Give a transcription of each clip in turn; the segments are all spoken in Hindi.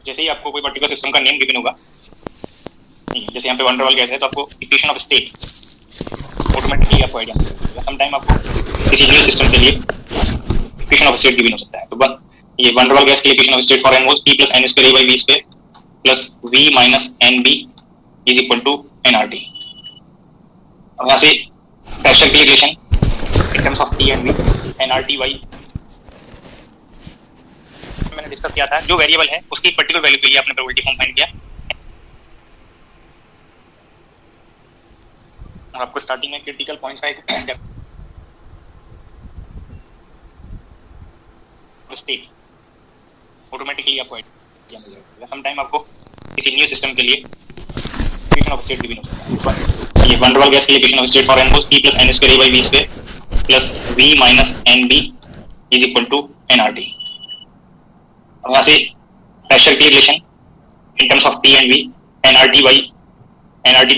जैसे ही आपको कोई पर्टिकुलर सिस्टम का नेम गिवन होगा, जैसे यहाँ पे वन डर वाल गैस है, तो आपको इक्वेशन ऑफ स्टेट ऑटोमेटिकली आपको आइडिया मिलेगा। सम टाइम आपको किसी न्यू सिस्टम के लिए इक्वेशन ऑफ स्टेट गिवन हो सकता है। तो ये वन डर वाल गैस के लिए equation of state for N was P + n square A by V square plus V minus NB is equal to nRT। अब यहाँ से प्रेशर की relation in terms of T and V nRT by मैंने डिस्कस किया था, जो वेरिएबल है उसकी पर्टिकुलर वैल्यू के लिए आपने प्रोबेबिलिटी फॉर्म फाइंड किया। और आपको स्टार्टिंग में क्रिटिकल पॉइंट्स का एक स्टेट ऑटोमेटिकली आपको आइडिया मिल जाएगा। सम टाइम आपको किसी न्यू सिस्टम के लिए इक्वेशन ऑफ स्टेट गिवन हो सकता है। ये वन डर वाल गैस के लिए equation of state for n was P + n square A by V square plus V minus NB is equal to nRT। और यहाँ से प्रेशर की relation in terms of T and V nRT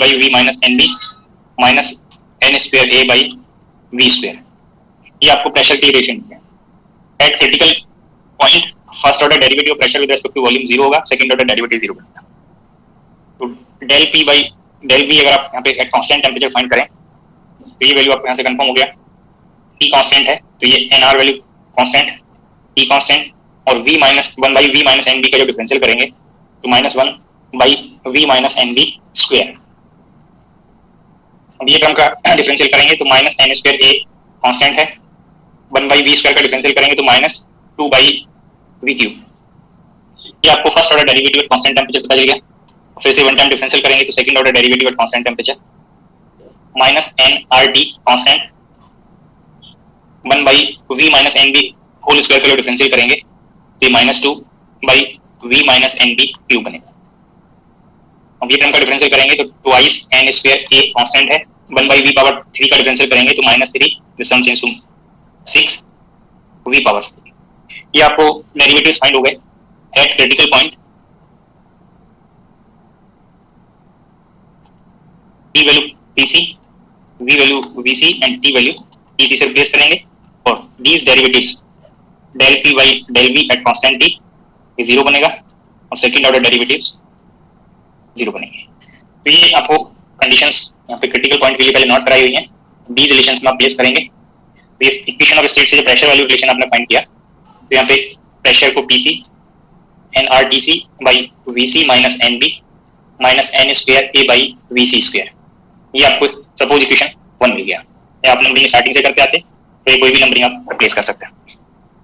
by V minus NB minus n square A by V square, ये आपको प्रेशर की रिलेशन है। At critical point first order derivative of pressure with respect to volume 0 होगा, सेकंड ऑर्डर डेरिवेटिव 0 बनेगा। तो del P by del V अगर आप यहाँ पे एक कांस्टेंट टेम्परेचर फाइंड करें तो ये वैल्यू आपको यहाँ से कंफर्म हो गया। T कांस्टेंट है तो ये nR value constant, T constant और V minus 1 by V minus NB का जो डिफरेंशियल करेंगे तो minus 1 by V minus NB square. अब ये टर्म का डिफरेंशियल करेंगे तो minus n square A constant है, 1 बाई V स्क्वायर का डिफरेंशियल करेंगे तो माइनस 2 बाई V क्यूब। ये आपको first order derivative at constant temperature पता चल गया। फिर से वन टाइम डिफरेंशियल करेंगे तो second order derivative at constant temperature minus nRT constant 1 by V minus NB whole square का जो डिफरेंशियल करेंगे तो minus 2 by V minus NB cube बनेगा। अब ये टर्म का डिफरेंशियल करेंगे तो twice n square A constant है, 1 बाई V पावर 3 का डिफरेंशियल करेंगे तो minus 3 this some change to 6 V power 4। ये आपको डेरिवेटिव्स फाइंड हो गए at critical point. P value PC, V value VC and T value TC से रिप्लेस करेंगे और these derivatives del P by del V at constant T ये 0 बनेगा और सेकंड ऑर्डर डेरिवेटिव्स 0 बनेंगे। तो ये आपको कंडीशंस यहाँ पे क्रिटिकल पॉइंट के लिए पहले नोट कराई हुई हैं, दीज रिलेशंस में आप प्लेस करेंगे। तो ये इक्वेशन ऑफ स्टेट से जो प्रेशर वैल्यू रिलेशन आपने फाइंड किया तो यहाँ पे प्रेशर को PC nRTC by VC minus NB minus n square A by VC square, ये आपको सपोज इक्वेशन 1 मिल गया। या आप नंबरिंग स्टार्टिंग से करते आते तो ये कोई भी नंबरिंग आप रिप्लेस कर सकते हैं।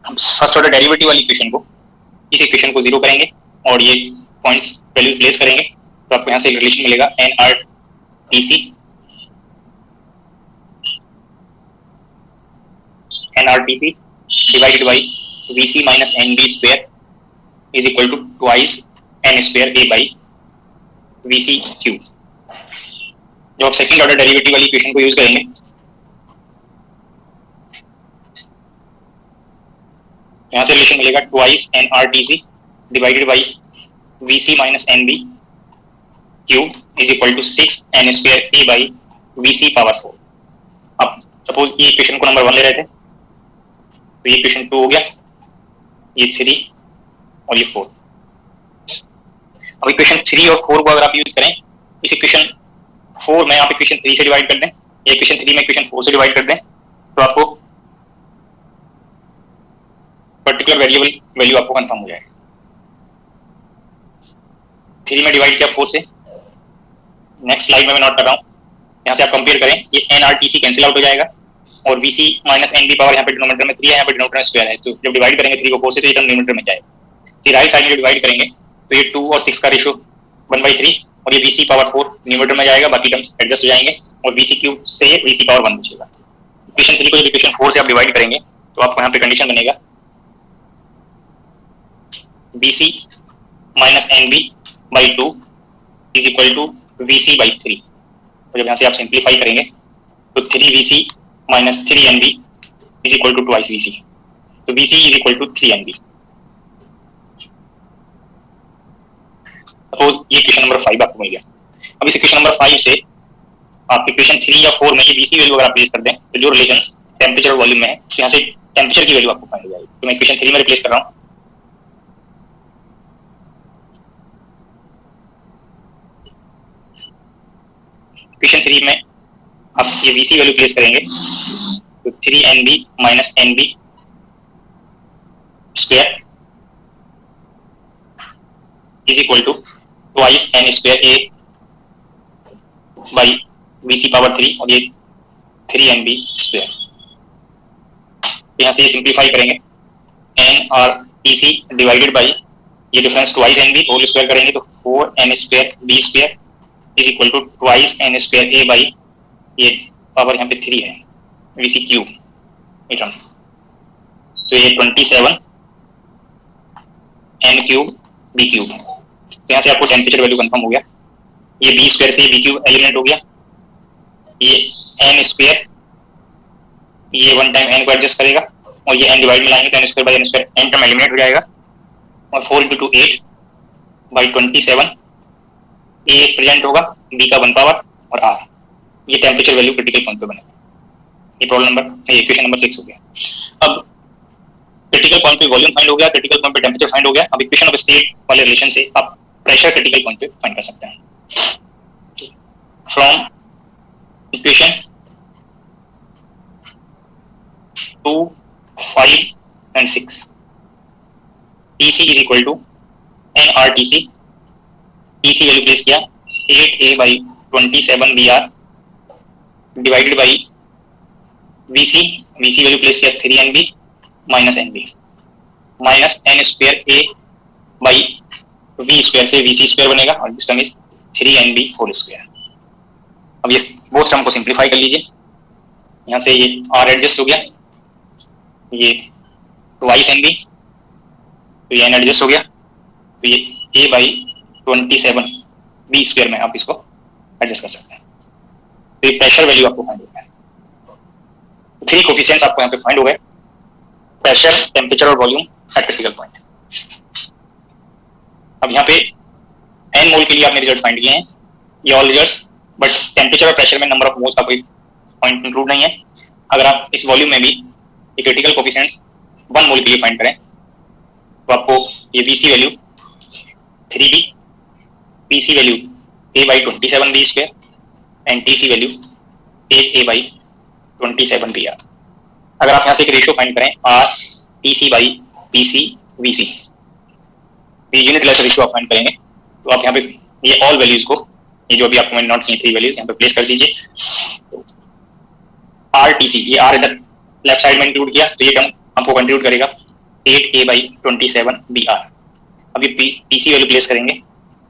हम फर्स्ट ऑर्डर डेरिवेटिव वाली इक्वेशन को इस इक्वेशन को 0 करेंगे और ये पॉइंट्स वैल्यूज प्लेस करेंगे तो आपको यहाँ से एक रिलेशन मिलेगा nRTC divided by VC minus NB square is equal to twice n square A by VC cube. जब आप सेकंड ऑर्डर डेरिवेटिव वाली इक्वेशन को यूज करेंगे यहाँ से रिलेशन मिलेगा twice nRTC divided by VC minus NB cube is equal to 6 n square A by VC power 4। अब सपोज ये इक्वेशन को नंबर 1 ले रहे थे तो ये इक्वेशन 2 हो गया, ये 3 और ये 4। अब इक्वेशन 3 और 4 को अगर आप यूज करें, इस इक्वेशन 4 में आप इक्वेशन 3 से डिवाइड कर दें, इक्वेशन 3 में इक्वेशन 4 से डिवाइड कर दें तो आपको पर्टिकुलर वेरिएबल वैल्यू आपको कंफर्म हो जाएगा। 3 में डिवाइड किया 4 से, नेक्स्ट स्लाइड में मैं नोट कर रहा हूँ, यहाँ से आप कंपेयर करें, ये nRTC कैंसिल आउट हो जाएगा और VC माइनस NB पावर यहाँ पे डिनोमिनेटर में 3 है, यहाँ पे डिनोमिनेटर में स्क्वायर है, तो जब डिवाइड करेंगे 3 को 4 से तो ये टर्म डिनोमिनेटर में जाएगा। फिर राइट साइड में डिवाइड करेंगे तो ये 2 और 6 का रेशियो 1/3 और ये VC पावर 4 न्यूमरेटर में जाएगा, बाकी टर्म्स एडजस्ट हो जाएंगे और VC क्यूब से ये VC पावर 1 बचेगा। इक्वेशन 3 को जब इक्वेशन 4 से आप डिवाइड करेंगे तो आपको यहाँ पे कंडीशन बनेगा VC minus NB by 2 is equal to VC by 3। तो जब यहाँ से आप सिंप्लीफाई करेंगे तो 3VC minus 3NB is equal to twice VC, तो VC is equal to 3NB। Suppose ये इक्वेशन नंबर 5 आपको मिल गया। अब इस इक्वेशन नंबर 5 से आप इक्वेशन 3 या 4 में ये VC वैल्यू अगर आप प्लेस कर दें तो जो रिलेशंस टेम्परेचर और वॉल्यूम में है तो यहाँ से टेम्परेचर की वैल्यू आपको फाइंड हो जाएगी। तो मैं इक्वेशन 3 में रिप्लेस कर रहा हूँ, इक्वेशन 3 में आप ये VC वैल्यू प्लेस करेंगे तो 3NB minus NB square is equal to twice N square A by VC power 3 और ये 3NB स्क्वायर। यहाँ से सिंप्लीफाई करेंगे N और PC डिवाइडेड बाई ये difference twice NB whole square करेंगे तो 4N square B square is equal to twice N square A by ये पावर यहाँ पे 3 है VC क्यूब टर्म तो ये 27 N क्यूब B क्यूब। तो यहाँ से आपको टेम्परेचर वैल्यू कंफर्म हो गया। ये B स्क्वायर से B क्यूब एलिमिनेट हो गया, ये N स्क्वायर ये वन टाइम N को एडजस्ट करेगा और ये N डिवाइड में लाएंगे तो N square by N square N term eliminate हो जाएगा और 4 × 2 8 बाई 27 A प्रेजेंट होगा B का 1 पावर और R ये टेम्परेचर वैल्यू क्रिटिकल पॉइंट पे बनेगा। ये प्रॉब्लम नंबर इक्वेशन नंबर 6 हो गया। अब क्रिटिकल पॉइंट पे वॉल्यूम फाइंड हो गया, क्रिटिकल पॉइंट पे टेम्परेचर फाइंड हो गया। अब इक्वेशन ऑफ स्टेट वाले रिलेशन से आप प्रेशर क्रिटिकल पॉइंट पे फाइंड कर सकते हैं। From equation 2, 5 and 6 TC is equal to NRTC, TC value place किया 8A by 27 BR divided by VC value place किया 3NB minus NB minus N square A by V square से VC स्क्वायर बनेगा और this term is 3NB whole square. अब ये बोथ टर्म को सिंप्लीफाई कर लीजिए, यहाँ से ये R एडजस्ट हो गया, ये ट्वाइस NB तो ये N एडजस्ट हो गया तो ये A बाई 27 B स्क्वायर में आप इसको एडजस्ट कर सकते हैं। तो ये प्रेशर वैल्यू आपको फाइंड हो गया। 3 कोफिशिएंट्स आपको यहाँ पे फाइंड हो गए, प्रेशर, टेम्परेचर और वॉल्यूम एट क्रिटिकल पॉइंट। अब यहाँ पे N मोल के लिए आपने रिजल्ट फाइंड किए हैं, ये ऑल रिजल्ट्स, बट टेम्परेचर और प्रेशर में नंबर ऑफ मोल्स का कोई पॉइंट इंक्लूड नहीं है। अगर आप इस वॉल्यूम में भी ये क्रिटिकल कोफिशिएंट्स 1 मोल के लिए फाइंड करें तो आपको ये VC value 3B, PC value A by 27 B square and TC value 8A by 27 BR। अगर आप यहाँ से एक रेशियो फाइंड करें R TC by PC VC, ये यूनिट लेस रेशियो आप फाइंड करेंगे तो आप यहाँ पे ये ऑल वैल्यूज को, ये जो अभी आपको मैंने नोट की 3 वैल्यूज यहाँ पे प्लेस कर दीजिए। R TC ये R इधर लेफ्ट साइड में इंक्लूड किया तो ये टर्म आपको कंट्रीब्यूट करेगा 8A बाई 27 BR। अभी PC वैल्यू प्लेस करेंगे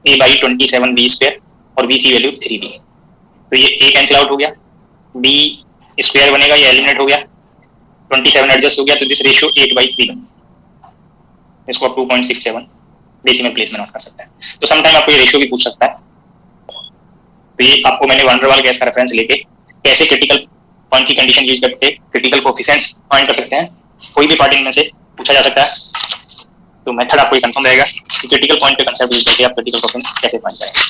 A बाई 27 B स्क्वायर और VC वैल्यू 3B तो ये A कैंसिल आउट हो गया, B स्क्वायर बनेगा, ये एलिमिनेट हो गया, 27 एडजस्ट हो गया तो दिस रेशियो 8/3 बनेगा। इसको आप 2.67 डेसिमल प्लेस में नोट कर सकते हैं। तो समटाइम आपको ये रेशियो भी पूछ सकता है। तो ये आपको मैंने वैन डर वाल गैस का रेफरेंस लेके कैसे क्रिटिकल पॉइंट की कंडीशन यूज करके क्रिटिकल कोफिशिएंट्स फाइंड कर सकते हैं, कोई भी पार्ट इनमें से पूछा जा सकता है। तो मेथड आपको ये कंफर्म रहेगा कि क्रिटिकल पॉइंट पे कंसेप्ट यूज करके आप क्रिटिकल कोफिशिएंट कैसे फाइंड करेंगे।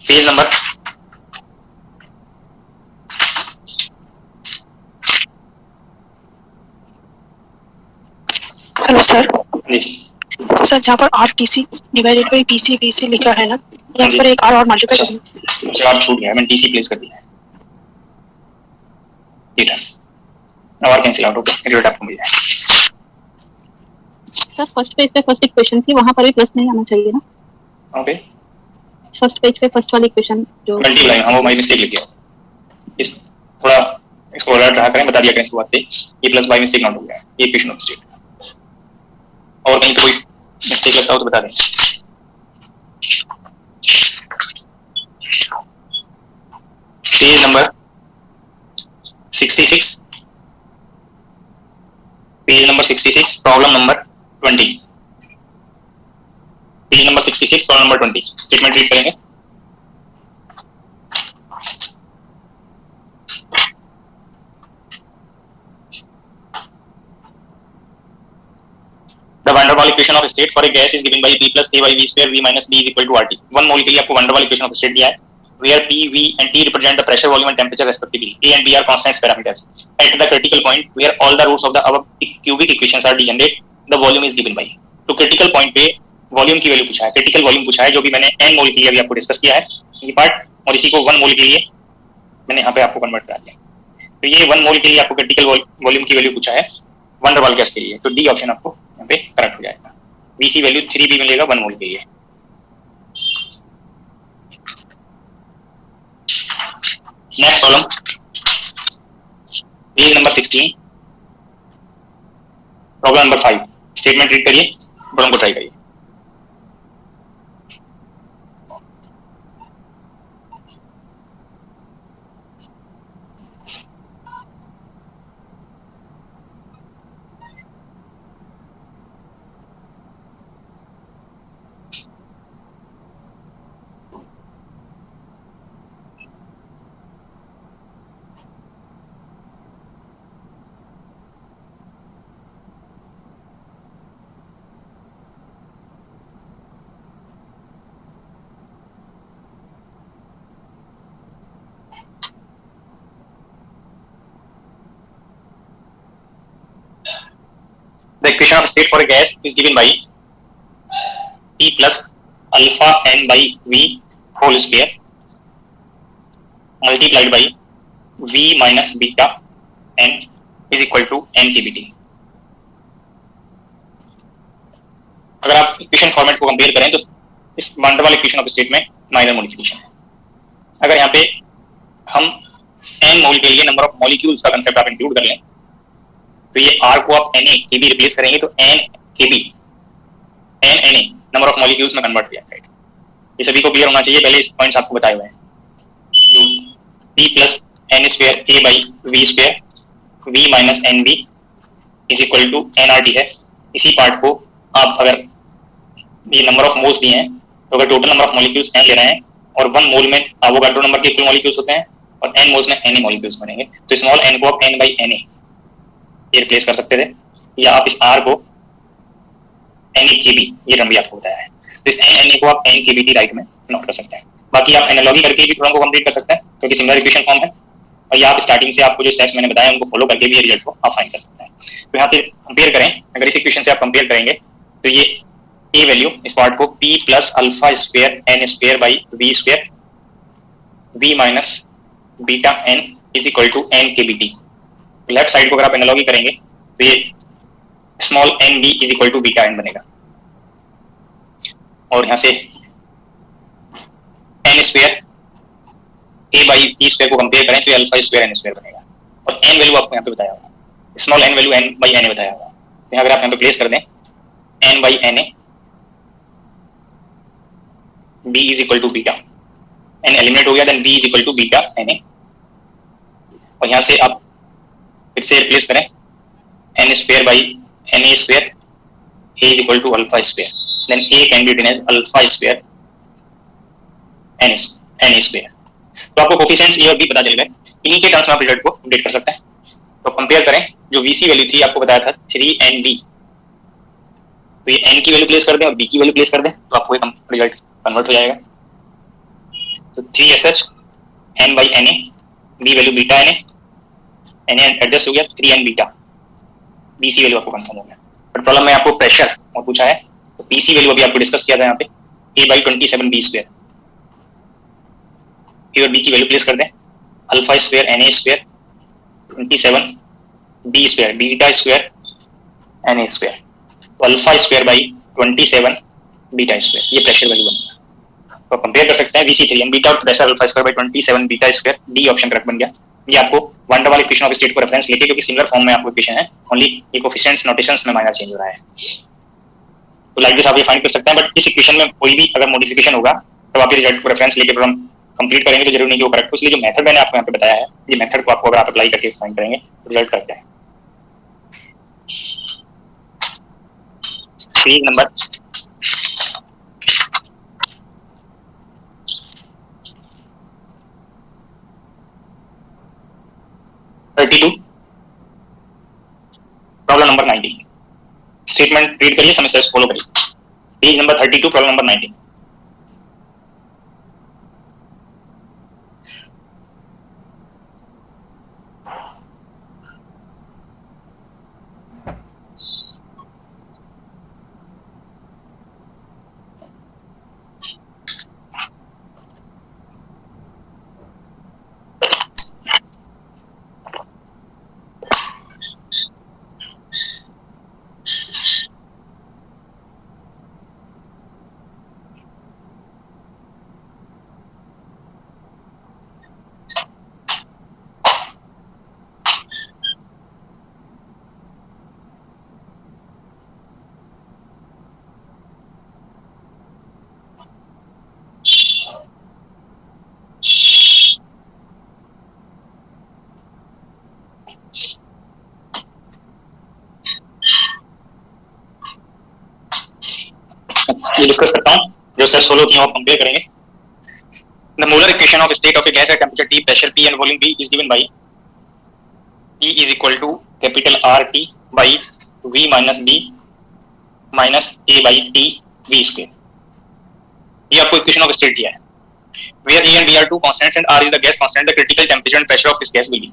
Page number hello sir. Sir जहाँ पर RTC divided by PC VC लिखा है ना, यहाँ पर एक R और मल्टीप्लाई करेंगे। जवाब छूट गया, मैंने TC प्लेस कर दिया है। ठीक है, और कैंसिल आउट हो गया, रिजल्ट आपको मिल जाएगा। सर फर्स्ट पेज पे फर्स्ट इक्वेशन थी, वहाँ पर भी प्लस नहीं आना चाहिए ना? ओके, फर्स्ट पेज पे फर्स्ट वाली इक्वेशन जो मल्टीप्लाई, हाँ वो मैं मिस्टेक लिख गया। इस थोड़ा इसको अलर्ट रहा करें, बता दिया करें इसके बाद से ये प्लस बाय मिस्टेक नोट हो गया, ये इक्वेशन ऑफ स्टेट। और कहीं कोई मिस्टेक लगता हो तो बता दें। Page number 66, page number 66, problem number 20। Page number 66, problem number 20, statement read करेंगे। The van der Waals equation of state for a gas is given by P plus A by V square V minus B is equal to RT। 1 मोल के लिए आपको van der Waals equation of state दिया है, where P, V and T represent the pressure, volume and temperature respectively. A and B are constant parameters. At the critical point where all the roots of the above cubic equations are degenerate, the volume is given by. तो क्रिटिकल पॉइंट पे वॉल्यूम की वैल्यू पूछा है, क्रिटिकल वॉल्यूम पूछा है, जो भी मैंने n मोल के लिए अभी आपको डिस्कस किया है ये पार्ट, और इसी को 1 मोल के लिए मैंने यहाँ पे आपको कन्वर्ट करा दिया। तो ये 1 मोल के लिए आपको क्रिटिकल वॉल्यूम की वैल्यू पूछा है वन डर वाल गैस के लिए, तो डी ऑप्शन आपको यहाँ पे करेक्ट हो जाएगा। वीसी वैल्यू 3b मिलेगा 1 मोल के लिए। Next problem, page number 16, problem number 5। Statement read करिए, प्रॉब्लम को ट्राई करिए। The equation of state for a gas is given by P plus alpha n by V whole square multiplied by V minus beta n is equal to n kBT। अगर आप इक्वेशन फॉर्मेट को कंपेयर करें तो इस one der Waal equation of state में माइनर मॉडिफिकेशन है। अगर यहाँ पे हम n मोल के लिए नंबर ऑफ मॉलिक्यूल्स का कंसेप्ट आप इंक्लूड कर लें तो ये r को आप Na Kb रिप्लेस करेंगे तो n Kb n Na number of molecules में कन्वर्ट हो जाएगा। ये सभी को क्लियर होना चाहिए, पहले इस पॉइंट्स आपको बताए हुए हैं। जो p plus n square a by v square v minus N B is equal to nRT है। इसी पार्ट को आप अगर ये नंबर ऑफ मोल्स दिए हैं तो अगर total number of molecules n ले रहे हैं और 1 मोल में एवोगाड्रो नंबर के कुल मॉलिक्यूल्स होते हैं और n मोल्स में Na मॉलिक्यूल्स बनेंगे, तो स्मॉल n को आप n बाई Na ये रिप्लेस कर सकते थे, या आप इस r को NaKb ये टर्म भी आपको बताया है, तो इस Na को आप NKBT राइट में नोट कर सकते हैं। बाकी आप एनालॉजी करके भी प्रॉब्लम को कंप्लीट कर सकते हैं क्योंकि सिमिलर इक्वेशन फॉर्म है, और या आप स्टार्टिंग से आपको जो स्टेप्स मैंने बताया उनको फॉलो करके भी रिजल्ट को आप फाइंड कर सकते हैं। तो यहाँ से कंपेयर करें, अगर इस इक्वेशन से आप कंपेयर करेंगे तो ये ए वैल्यू इस पार्ट को p plus alpha square n square by V square v minus beta n is equal to NKBT। Left side को अगर आप एनालॉजी करेंगे तो ये small n b is equal to beta n बनेगा, और यहाँ से n square a by v square को कंपेयर करें तो ये अल्फा स्क्वायर n स्क्वायर बनेगा, और n वैल्यू आपको यहाँ पे बताया होगा, small n value n by na बताया होगा। तो अगर आप यहाँ पे प्लेस कर दें n by na b is equal to beta, n eliminate हो गया, then b is equal to beta na, और यहाँ से आप फिर से रिप्लेस करें n square by na square a is equal to alpha square, then a can be written as alpha square n square. तो आपको कोफिशिएंट्स a और b पता चल गए, इन्हीं के टर्म्स में आप रिजल्ट को अपडेट कर सकते हैं। तो कंपेयर करें, जो vc वैल्यू थी आपको बताया था 3nb, तो ये n की वैल्यू प्लेस कर दें और b की वैल्यू प्लेस कर दें तो आपको ये रिजल्ट कन्वर्ट हो जाएगा। तो 3sh n by na, b value beta na adjust हो गया 3n बीटा, bc वैल्यू आपको कंफर्म हो गया। बट प्रॉब्लम में आपको प्रेशर और पूछा है, तो pc वैल्यू अभी आपको डिस्कस किया था यहाँ पे a by 27b square, a और b की वैल्यू प्लेस कर दें alpha square na square 27b square beta square na square, तो alpha square by 27 beta square, ये प्रेशर वैल्यू बनेगा। तो कंपेयर कर सकते हैं Vc3 m बीटा और pressure alpha square by 27 beta square, D option correct बन गया। ये आपको van der Waal equation of state को रेफरेंस लेके, क्योंकि सिमिलर फॉर्म में आपको इक्वेशन है, ओनली ये कोफिशिएंट्स नोटेशंस में माइनर चेंज हो रहा है। तो लाइक दिस आप ये फाइंड कर सकते हैं, बट इस इक्वेशन में कोई भी अगर मॉडिफिकेशन होगा तो आप ये रिजल्ट को रेफरेंस लेके प्रॉब्लम कंप्लीट करेंगे तो जरूरी नहीं कि वो करेक्ट हो, इसलिए जो मेथड मैंने आपको यहाँ पे बताया है, ये मेथड को आपको अगर आप अप्लाई करके फाइंड करेंगे तो रिजल्ट करेक्ट है। Page number 32, problem number 19। Statement read करिए, समस्या फॉलो करिए। Page number 32, problem number 19। ये डिस्कस करता हूँ, जो सर सोलो किया आप कंपेयर करेंगे. The molar equation of state of a gas at temperature T, pressure P and volume V is given by E is equal to capital RT by V minus B minus A by T V square. ये आपको इक्वेशन ऑफ स्टेट दिया है. Where A and B are two constants and R is the gas constant, the critical temperature and pressure of this gas will be.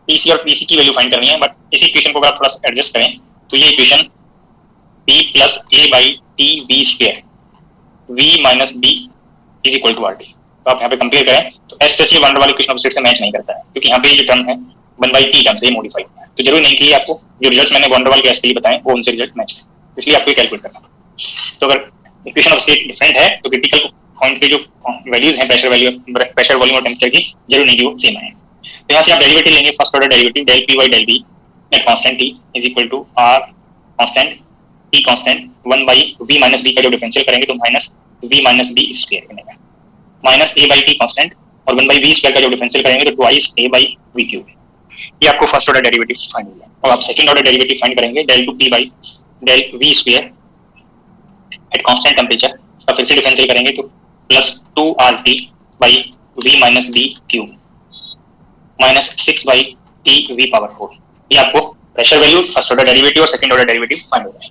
PC और PC की वैल्यू फाइंड करनी है, बट इसी इक्वेशन को अगर आप थोड़ा सा एडजस्ट करें तो ये equation P plus A by T V square V minus B is equal to RT. तो आप यहाँ पे कंपेयर करें तो एस सच ये वन वाले इक्वेशन ऑफ स्टेट से मैच नहीं करता है, क्योंकि यहाँ पे ये टर्म है 1/T टर्म से मॉडिफाइड है. तो जरूर नहीं कि आपको जो रिजल्ट्स मैंने वन वाले गैस के लिए बताए वो उनसे रिजल्ट मैच है, इसलिए आपको कैलकुलेट करना. तो अगर इक्वेशन ऑफ स्टेट डिफरेंट है तो क्रिटिकल पॉइंट पे जो वैल्यूज हैं प्रेशर वॉल्यूम और टेम्परेचर की, जरूर नहीं कि वो सेम आए. तो यहाँ से आप डेरिवेटिव लेंगे, first order derivative del P by del B at constant T is equal to R constant T constant 1/v minus B का जो डिफरेंशियल करेंगे तो minus v minus B square बनेगा, minus a by T constant और 1/v स्क्वायर का जो डिफरेंशियल करेंगे तो twice a by v cube. ये आपको फर्स्ट ऑर्डर डेरिवेटिव फाइंड हो गया. और आप सेकंड ऑर्डर डेरिवेटिव फाइंड करेंगे del two p by del v square at constant temperature, इसका फिर से डिफरेंशियल करेंगे तो plus 2RT by v minus b cube minus 6/T v power 4. ये आपको pressure value, first order derivative और सेकंड ऑर्डर डेरिवेटिव फाइंड हो गए.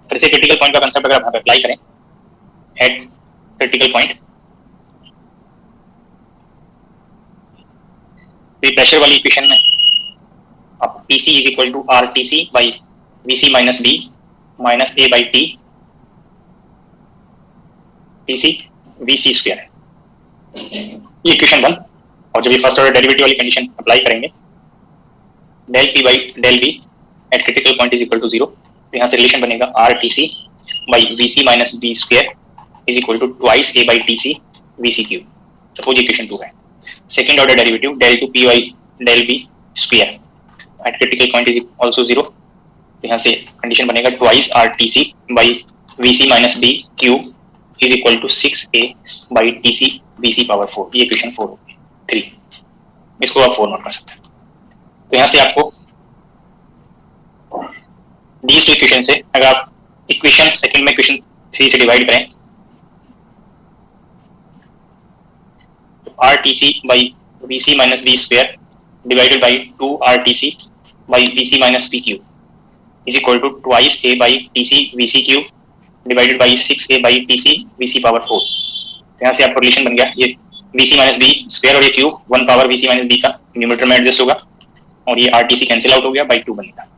फिर से क्रिटिकल पॉइंट का कांसेप्ट अगर आप अप्लाई करें, एट क्रिटिकल पॉइंट तो प्रेशर वाली इक्वेशन में आप PC is equal to RTC by VC minus B minus A by T PC VC square है. ये इक्वेशन 1. और जब ये फर्स्ट ऑर्डर डेरिवेटिव वाली कंडीशन अप्लाई करेंगे del P by del B at critical point is equal to 0, तो यहाँ से रिलेशन बनेगा RTC by VC minus B square is equal to twice A by TC VC cube. Suppose equation 2 है. Second order derivative del two P by del B square at critical point is also 0, तो यहाँ से कंडीशन बनेगा twice RTC by VC minus B cube is equal to 6A by TC VC power 4. ये इक्वेशन 4 होगी. 3 इसको आप 4 नोट कर सकते हैं. तो यहाँ से आपको दीज इक्वेशन से अगर आप इक्वेशन सेकंड में इक्वेशन 3 से डिवाइड करें तो RTC by VC minus B square divided by 2RTC by VC minus B cube is equal to twice A by TC VC cube divided by 6A by TC VC power 4. तो यहाँ से आपको रिलेशन बन गया, ये VC माइनस B स्क्वायर और ये cube 1 power VC minus B का न्यूमरेटर में एडजस्ट होगा और ये RTC कैंसिल आउट हो गया बाई 2 बनेगा.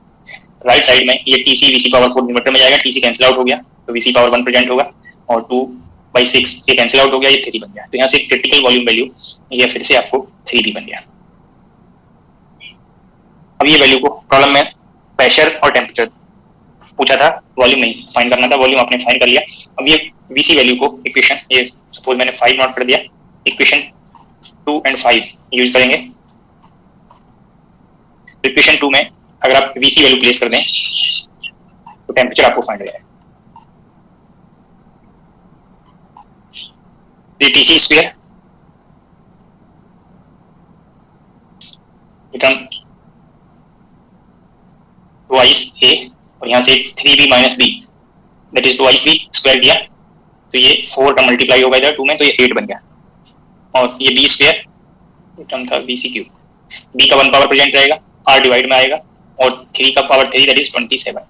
राइट साइड में ये TC VC पावर 4 न्यूमरेटर में जाएगा, TC कैंसिल आउट हो गया तो VC पावर 1 प्रेजेंट होगा और 2/6 ये कैंसिल आउट हो गया, ये 3 बन गया. तो यहाँ से क्रिटिकल वॉल्यूम वैल्यू ये फिर से आपको 3 बन गया. अब ये वैल्यू को प्रॉब्लम में प्रेशर और टेम्परेचर पूछा था, वॉल्यूम नहीं फाइंड करना था, वॉल्यूम आपने फाइंड कर लिया. अब ये VC वैल्यू को इक्वेशन, ये सपोज मैंने 5 नोट कर दिया, इक्वेशन 2 एंड 5 यूज करेंगे. इक्वेशन 2 में अगर आप VC वैल्यू प्लेस कर दें तो टेम्परेचर आपको फाइंड हो जाएगा. TC square term twice A और यहाँ से 3B minus B that is twice B square किया तो ये 4 टर्म मल्टीप्लाई होगा इधर 2 में, तो ये 8 बन गया. और ये B स्क्वायर टर्म था VC क्यूब, B का 1 पावर प्रेजेंट रहेगा, R डिवाइड में आएगा और 3 का पावर 3 दैट इज 27.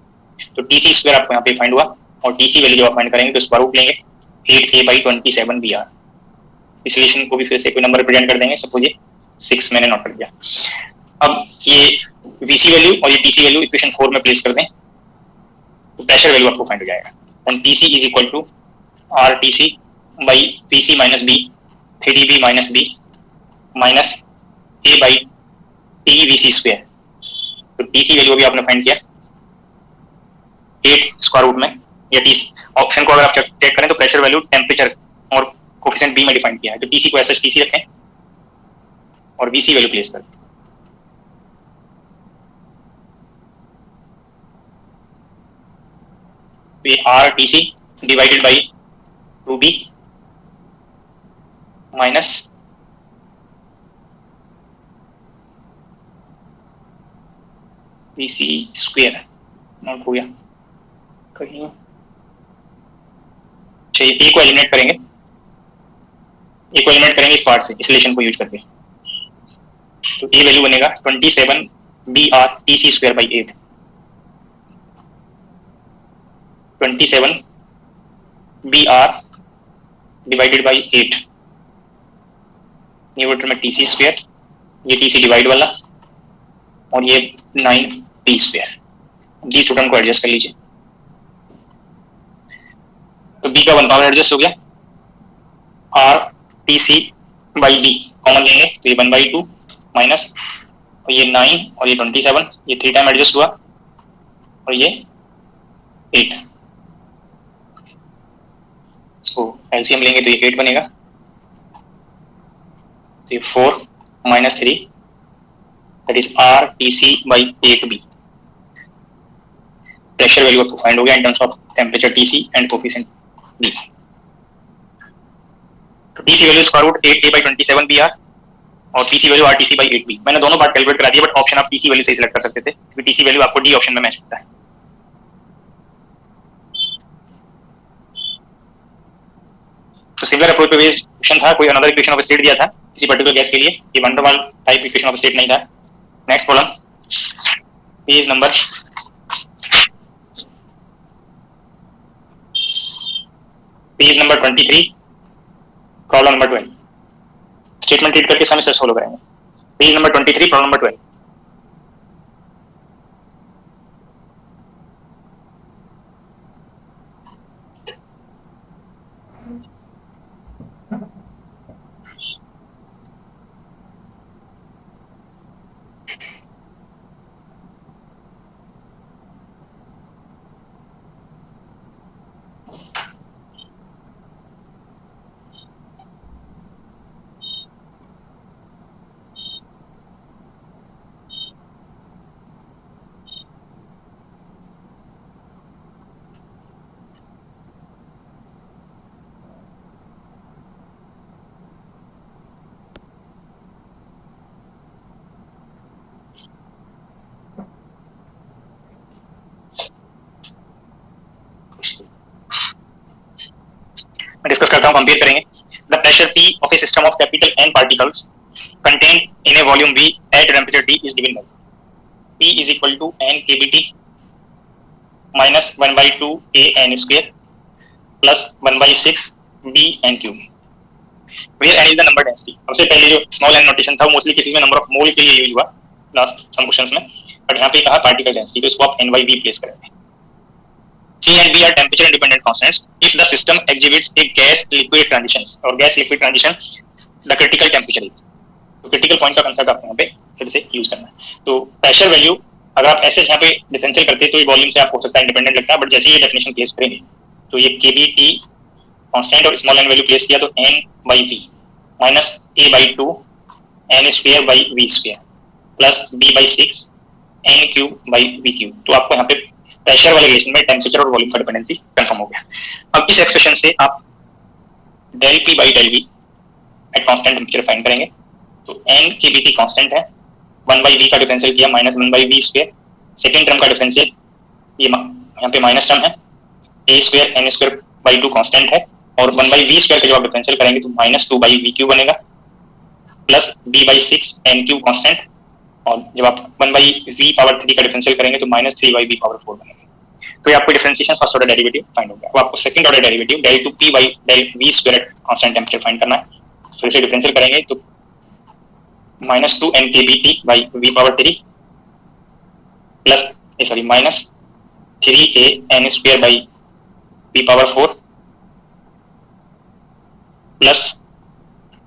तो TC स्क्वायर आपको यहाँ पे फाइंड हुआ और TC वैल्यू जब आप फाइंड करेंगे तो स्क्वायर रूट लेंगे 8A बाई 27 BR. इस रिलेशन को भी फिर से कोई नंबर प्रेजेंट कर देंगे, सपोज ये 6 मैंने नोट कर दिया. अब ये VC वैल्यू और ये TC वैल्यू इक्वेशन 4 में प्लेस कर दें तो प्रेशर वैल्यू आपको फाइंड हो जाएगा. और TC is equal to RTC by PC minus B 3B minus B minus A by T VC square. तो TC वैल्यू अभी आपने फाइंड किया 8 स्क्वायर रूट में, या TC ऑप्शन को अगर आप चेक करें तो प्रेशर वैल्यू टेम्परेचर और कोफिशिएंट B में डिफाइन किया है, तो TC को ऐसा TC रखें और VC वैल्यू प्लेस करें. तो ये RTC divided by 2B minus VC square note हो गया कहीं. चाहिए, ए को एलिमिनेट करेंगे, ए को एलिमिनेट करेंगे इस पार्ट से, इस रिलेशन को यूज करके। तो ए वैल्यू बनेगा 27 BR TC square by 8, 27 BR divided by 8, numerator में TC स्क्वायर, ये TC डिवाइड वाला, और ये 9T square. these two term को एडजस्ट कर लीजिए। तो B का 1 पावर एडजस्ट हो गया, R TC by D common लेंगे तो ये 1/2 माइनस, और ये 9 और ये 27, ये 3 टाइम एडजस्ट हुआ, और ये 8, इसको एलसीएम लेंगे तो ये 8 बनेगा, तो ये 4 minus 3 that is R TC by 8B। Pressure value आपको फाइंड हो गया in terms of temperature TC and coefficient B। तो TC value square root 8A by 27 BR और TC value RTC by 8B। मैंने दोनों बार कैलकुलेट करा दिया, बट ऑप्शन आप TC वैल्यू से सिलेक्ट कर सकते थे, क्योंकि TC वैल्यू आपको D ऑप्शन में मैच होता है। तो सिमिलर अप्रोच पे बेस्ड क्वेश्चन था, कोई अनदर इक्वेशन ऑफ स्टेट दिया था किसी पर्टिकुलर गैस के लिए, ये one two one type equation of state नहीं था। Next problem, page number 23, problem number 12। Statement read करके समय से सोल्व करेंगे। Page number 23, problem number 12। मैं डिस्कस करता हूं, कंपेयर करेंगे। The pressure P of a system of capital N particles contained in a volume V at temperature T is given by P is equal to N kBT minus 1/2 AN square plus 1/6 BN cube, where N is the number density. सबसे पहले जो स्मॉल n नोटेशन था वो मोस्टली किसी में नंबर ऑफ मोल के लिए यूज हुआ लास्ट सम क्वेश्चंस में, बट यहाँ पे कहा पार्टिकल डेंसिटी, तो इसको आप N/V प्लेस करेंगे। C and B are temperature independent constants if the system exhibits a gas liquid transitions, और gas liquid transition the critical temperature is। तो critical point का कंसेप्ट आपको यहाँ पे फिर से यूज करना है। तो प्रेशर वैल्यू अगर आप ऐसे यहाँ पे डिफरेंशियल करते हैं तो ये वॉल्यूम से आपको हो सकता है इंडिपेंडेंट लगता है, बट जैसे ये डेफिनेशन प्लेस करेंगे तो ये kBT कांस्टेंट और स्मॉल n वैल्यू प्लेस किया तो N/V minus A/2 N square by V square plus B/6 N cube by V cube. तो आपको यहाँ पे प्रेशर वाले रिलेशन में टेम्परेचर और वॉल्यूम का डिपेंडेंसी कंफर्म हो गया। अब इस एक्सप्रेशन से आप del P by del V at constant temperature find करेंगे। तो N kBT कांस्टेंट है, 1/V का डिफरेंशियल किया minus 1/V square, second term का डिफरेंशियल ये यहाँ पे माइनस टर्म है, A square N square by 2 constant है, और 1/V स्क्वायर का जब आप डिफरेंशियल करेंगे तो माइनस 2/V क्यूब बनेगा plus B/6 N cube constant, और जब आप 1/V पावर 3 का डिफरेंशियल करेंगे तो माइनस 3/V पावर 4 बनेगा। तो ये आपको differentiation first order derivative find हो गया। अब आपको second order derivative del two P by del V square at constant temperature find करना है। तो इसे डिफरेंशियल करेंगे तो minus 2 N kBT by V power 3 plus minus 3A N square by V power 4 plus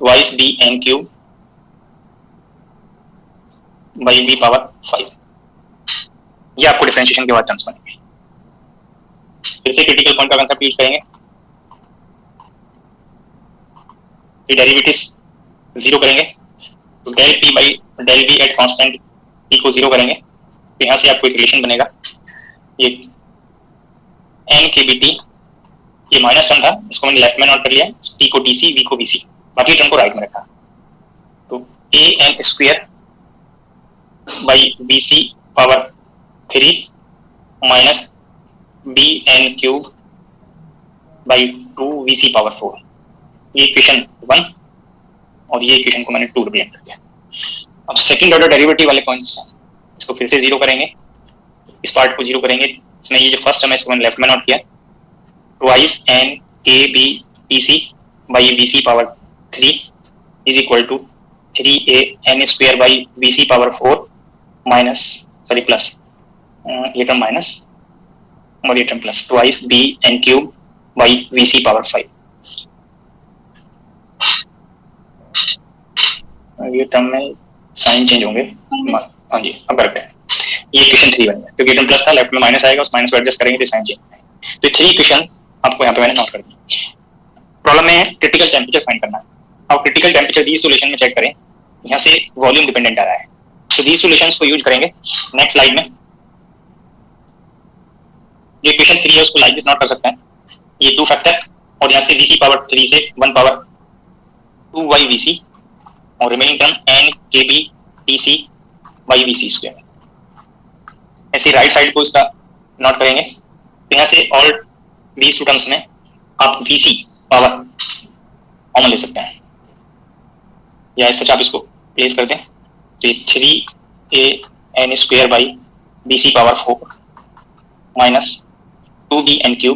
twice B N cube by V power 5। ये आपको डिफरेंशिएशन के बाद टर्म्स बनेंगे। फिर से क्रिटिकल पॉइंट का कंसेप्ट यूज करेंगे। डेरिवेटिव्स जीरो करेंगे तो del P by del V at constant P को जीरो करेंगे तो यहाँ से आपको एक रिलेशन बनेगा, ये N kBT, ये माइनस टर्म था इसको मैंने लेफ्ट में नोट कर लिया, P को TC V को VC, बाकी टर्म को राइट में रखा। तो AN square by VC power 3 minus BN cube by 2VC⁴, ये इक्वेशन 1 और ये इक्वेशन को मैंने 2 रिप्रेजेंट कर दिया। अब सेकंड ऑर्डर डेरिवेटिव वाले पॉइंट्स इसको फिर से जीरो करेंगे, इस पार्ट को जीरो करेंगे। इसमें ये जो फर्स्ट टर्म है इसको मैंने लेफ्ट में नोट किया, twice n kbtc by VC⁴ is equal to 3an² by VC⁴ minus sorry plus ये टर्म माइनस और ये term plus twice bn³ by VC⁴। ये टर्म में साइन चेंज होंगे, हाँ जी अब करेक्ट है। ये इक्वेशन 3 बन गया क्योंकि टर्म प्लस था, लेफ्ट में माइनस आएगा, उस माइनस को एडजस्ट करेंगे तो साइन चेंज होगा। तो 3 इक्वेशन आपको यहाँ पे मैंने नोट कर दी। प्रॉब्लम में क्रिटिकल टेम्परेचर फाइंड करना है। अब क्रिटिकल टेम्परेचर दी सोल्यूशन में चेक करें, यहाँ से वॉल्यूम डिपेंडेंट आ रहा है, तो दी सोल्यूशंस को यूज करेंगे नेक्स्ट स्लाइड में। जो इक्वेशन 3 है उसको लाइक दिस नोट कर सकते हैं, ये 2 फैक्टर और यहाँ से VC⁴ से 1 पावर 2yVC और remaining term n kbtc by VC²। ऐसे राइट साइड को इसका नोट करेंगे, तो यहाँ से ऑल दीज टू टर्म्स में आप VC पावर कॉमन ले सकते हैं, या ऐसा आप इसको प्लेस कर दें तो ये 3an² by VC⁴ minus 2bn³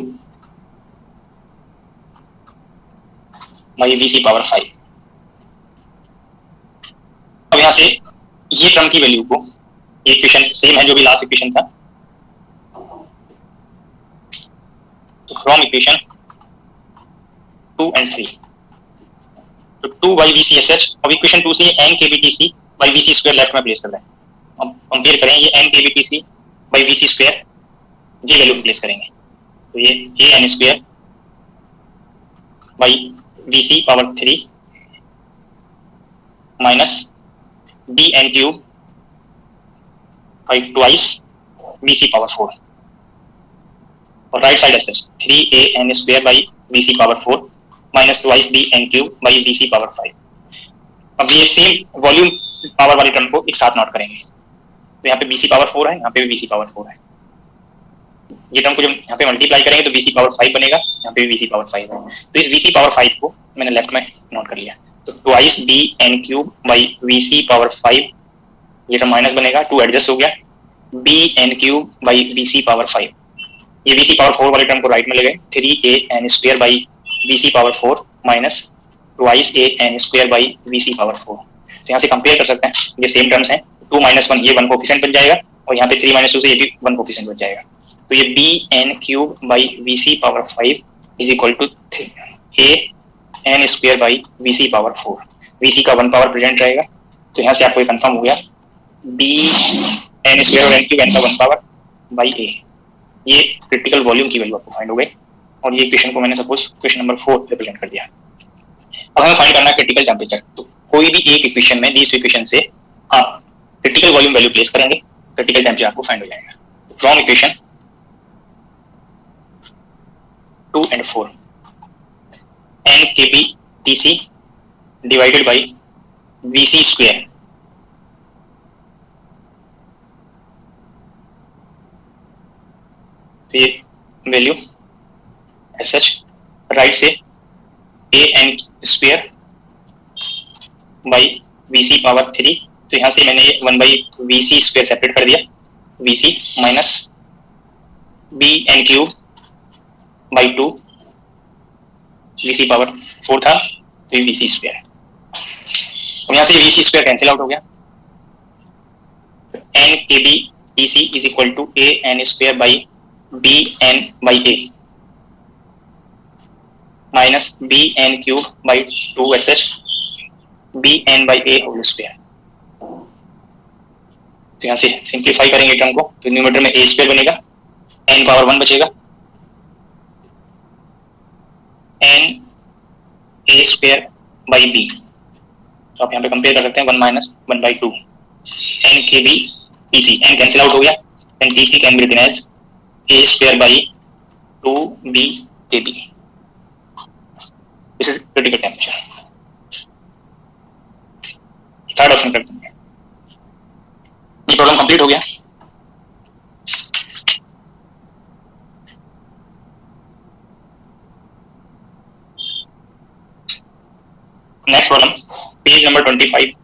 by VC⁵। अब यहाँ से ये टर्म की वैल्यू को, ये इक्वेशन सेम है जो भी लास्ट इक्वेशन था, तो फ्रॉम इक्वेशन 2 and 3 तो 2yVCSH, अब इक्वेशन 2 से n kbtc by VC² left में प्लेस कर दें। अब कंपेयर करें ये n kbtc बाई VC² ये वैल्यू प्लेस करेंगे, तो ये an² by VC⁴ minus bn³ by twice VC⁴ और right side S 3an² by VC⁴ minus twice bn³ by VC⁴। अब ये सेम वॉल्यूम पावर वाली टर्म को एक साथ नोट करेंगे, तो यहाँ पे VC⁴ है, यहाँ पे भी VC⁴ है। ये टर्म को जब यहाँ पे मल्टीप्लाई करेंगे तो VC⁴ बनेगा, यहाँ पे भी VC⁴ है, तो इस VC⁴ को मैंने लेफ्ट में नोट कर लिया। तो ट्वाइस bn³ बाई VC⁴ ये टर्म माइनस बनेगा, 2 एडजस्ट हो गया, bn³ बाई VC⁴ ये VC⁴ वाले टर्म को राइट में ले गए, 3an² by VC⁴ minus twice an² by VC⁴। तो यहाँ से कंपेयर कर सकते हैं, ये सेम टर्म्स हैं, 2 - 1 ये 1 कोफिशिएंट बन जाएगा और यहाँ पे 3 - 2 से ये भी 1 कोफिशिएंट बन जाएगा। तो ये bn³ by VC⁴ is equal to an² by VC⁴। VC का 1 पावर प्रेजेंट रहेगा, तो यहाँ से आपको ये कंफर्म हो गया bn² और n³ n का 1 पावर बाई a। ये क्रिटिकल वॉल्यूम की वैल्यू आपको फाइंड हो गई, और ये इक्वेशन को मैंने सपोज इक्वेशन नंबर 4 रिप्रेजेंट कर दिया। अब हमें फाइंड करना है क्रिटिकल टेम्परेचर। तो कोई भी एक इक्वेशन में दीस इक्वेशन से आप क्रिटिकल वॉल्यूम वैल्यू प्लेस करेंगे, क्रिटिकल टेम्परेचर आपको फाइंड हो जाएगा। From equation 2 and 4 n kbtc divided by VC²। ये वैल्यू एसएच राइट से an² बाई VC⁴। तो यहाँ से मैंने ये 1 बाई VC² सेपरेट कर दिया, VC minus bn³ by 2 VC⁴ था, तो VC²। अब यहाँ से VC² कैंसिल आउट हो गया, n kbtc is equal to an² by bn by a minus bn³ by 2sh bn by a whole square. तो यहाँ से सिंप्लीफाई करेंगे टर्म को, तो न्यूमरेटर में a² बनेगा, n पावर 1 बचेगा, n a² बाई b। तो आप यहाँ पे कंपेयर कर सकते हैं 1 minus 1 by 2 n kbtc, n cancel out हो गया, and tc can be written as a² by 2b kb। This is critical temperature. Third option करते हैं। ये प्रॉब्लम कंप्लीट हो गया। Next problem, page number 25,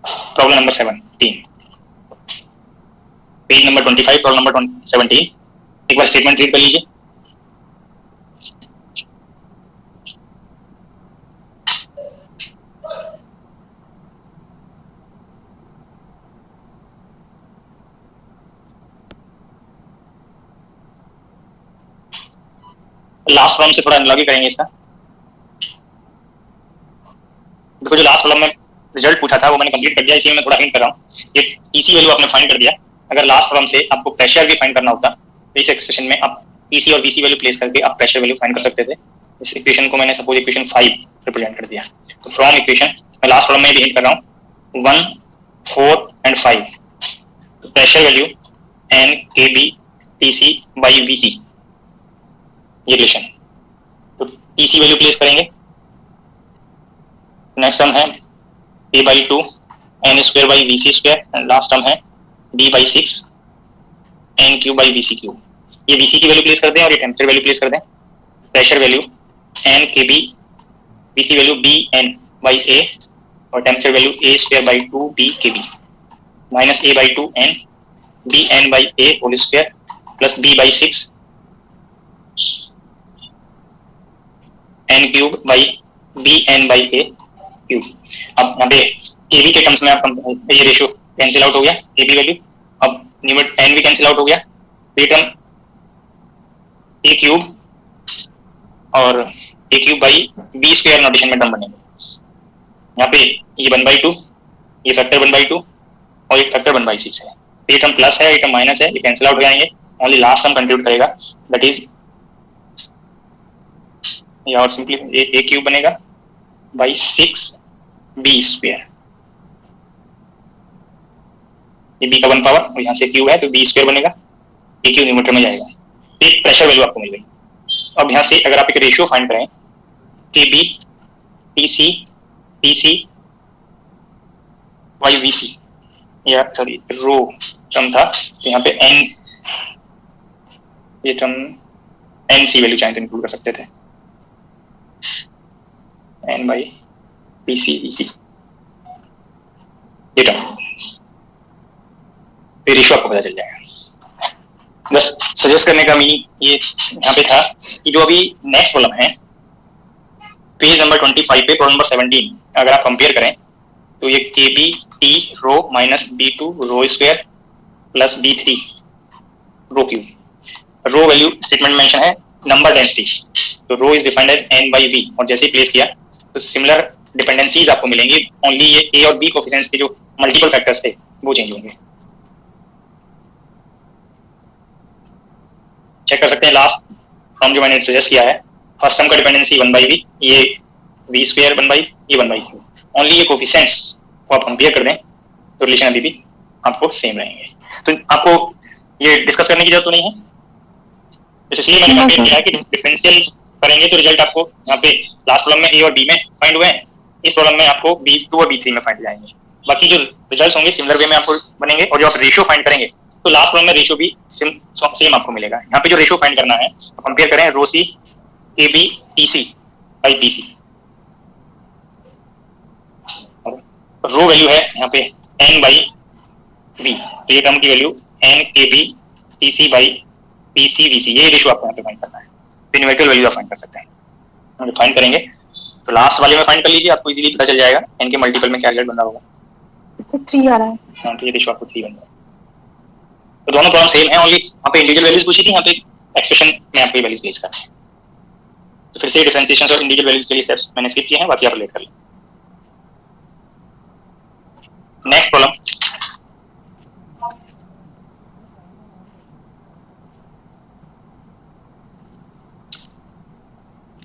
problem number 17, page number 25, problem number 17। एक बार स्टेटमेंट रीड कर लीजिए। लास्ट प्रॉब्लम से थोड़ा एनालॉजी करेंगे इसका। देखो जो लास्ट प्रॉब्लम में रिजल्ट पूछा था वो मैंने कंप्लीट कर दिया, इसी में मैं थोड़ा हिंट कर रहा हूँ। ये टीसी वैल्यू आपने फाइंड कर दिया। अगर लास्ट प्रॉब्लम से आपको प्रेशर भी फाइंड करना होता तो इस एक्सप्रेशन में आप टीसी और वीसी वैल्यू प्लेस करके आप प्रेशर वैल्यू फाइंड कर सकते थे। इस इक्वेशन को मैंने सपोज इक्वेशन 5 रिप्रेजेंट कर दिया। तो फ्रॉम इक्वेशन मैं लास्ट प्रॉब्लम में भी हिंट कर रहा हूँ 1, 4 एंड 5, तो pressure value N K B T C by V C, ये रिलेशन। तो टीसी वैल्यू प्लेस करेंगे। नेक्स्ट टर्म है a by 2 N square by V C square, and last term है b by 6 N cube by V C cube. ये वी सी की वैल्यू प्लेस कर दें और ये टेम्परेचर वैल्यू प्लेस कर दें। Pressure value N K B, V C value B N by A, और temperature value A square by 2 B K B, minus A by 2 N B N by A whole square plus B by 6 N cube by B N by A cube. अब यहाँ पे ए बी के टर्म्स में आप ये रेशियो कैंसिल आउट हो गया, ए बी वैल्यू। अब न्यूमरेटर एन भी कैंसिल आउट हो गया, ये टर्म ए क्यूब और A cube by B square notation में टर्म बनेंगे। यहाँ पे ये 1/2, ये फैक्टर 1/2 और ये फैक्टर 1/6 है। ये टर्म प्लस है, ये टर्म माइनस है, ये कैंसिल आउट हो जाएंगे। ओनली लास्ट टर्म कंट्रीब्यूट करेगा, दैट इज ये, और सिंपली ए क्यूब बनेगा बाई 6 बी स्क्वायर। ये बी का 1 पावर और यहाँ से क्यूब है तो बी स्क्वायर बनेगा, ए क्यूब न्यूमरेटर में जाएगा। एक प्रेशर वैल्यू आपको मिल गई। अब यहाँ से अगर आप एक रेशियो फाइंड करें K B T C by V C, या सॉरी रो टर्म था, तो यहाँ पे एन, ये टर्म एन सी वैल्यू चाहे तो इंक्लूड कर सकते थे, N by P C V C, ये टर्म, फिर रेशियो आपको पता चल जाएगा। बस सजेस्ट करने का मीनिंग ये यहाँ पे था कि जो अभी नेक्स्ट प्रॉब्लम है पेज नंबर 25 पे प्रॉब्लम नंबर 17, अगर आप कंपेयर करें तो ये K B T rho minus B 2 rho square plus B 3 rho cube. Rho value statement में मेंशन है नंबर डेंसिटी, तो rho is defined as N by V, और जैसे ही प्लेस किया तो सिमिलर डिपेंडेंसीज आपको मिलेंगी। ओनली ये ए और बी कोफिशिएंट्स के जो मल्टीपल फैक्टर्स थे वो चेंज होंगे। चेक कर सकते हैं लास्ट फॉर्म जो मैंने सजेस्ट किया है। फर्स्ट टर्म का डिपेंडेंसी 1/v, ये v स्क्वायर 1/, ये 1/q। ओनली ये कोफिशिएंट्स को आप कंपेयर कर दें तो रिलेशन अभी भी आपको सेम रहेंगे। तो आपको ये डिस्कस करने की जरूरत तो नहीं है, जैसे इसलिए मैंने कंपेयर किया है कि डिफरेंशियल करेंगे तो रिजल्ट आपको यहाँ पे लास्ट प्रॉब्लम में ए और बी में फाइंड हुए हैं, इस प्रॉब्लम में आपको B2 और B3 में फाइंड जाएंगे। बाकी जो रिजल्ट्स होंगे सिमिलर वे में आपको बनेंगे, और जो आप रेशियो फाइंड करेंगे तो लास्ट प्रॉब्लम में रेशियो भी सेम आपको मिलेगा। यहाँ पे जो रेशियो फाइंड करना है तो कंपेयर करें rho C A B T C by B C. Rho value है यहाँ पे एन बाई बी, तो ये टर्म की value N K B T C by P C V C, ये रेशियो आपको यहाँ पे फाइंड करना है। तो न्यूमेरिकल वैल्यू आप फाइंड कर सकते हैं। फाइंड करेंगे तो लास्ट वाले में फाइंड कर लीजिए, आपको इजीली पता चल जाएगा एन के मल्टीपल में क्या रिजल्ट बन रहा होगा। तो 3 आ रहा है। हाँ, तो ये रेशियो आपको 3 बन रहा है। तो दोनों प्रॉब्लम सेम है, ओनली यहाँ पे इंडिविजुअल वैल्यूज पूछी थी, यहाँ पे एक्सप्रेशन में आपको वैल्यूज प्लेस करना है। तो फिर से डिफरेंशिएशन और इंडिविजुअल वैल्यूज के लिए स्टेप्स मैंने स्किप किए हैं, बाकी आप रिलेट कर लें। Next problem,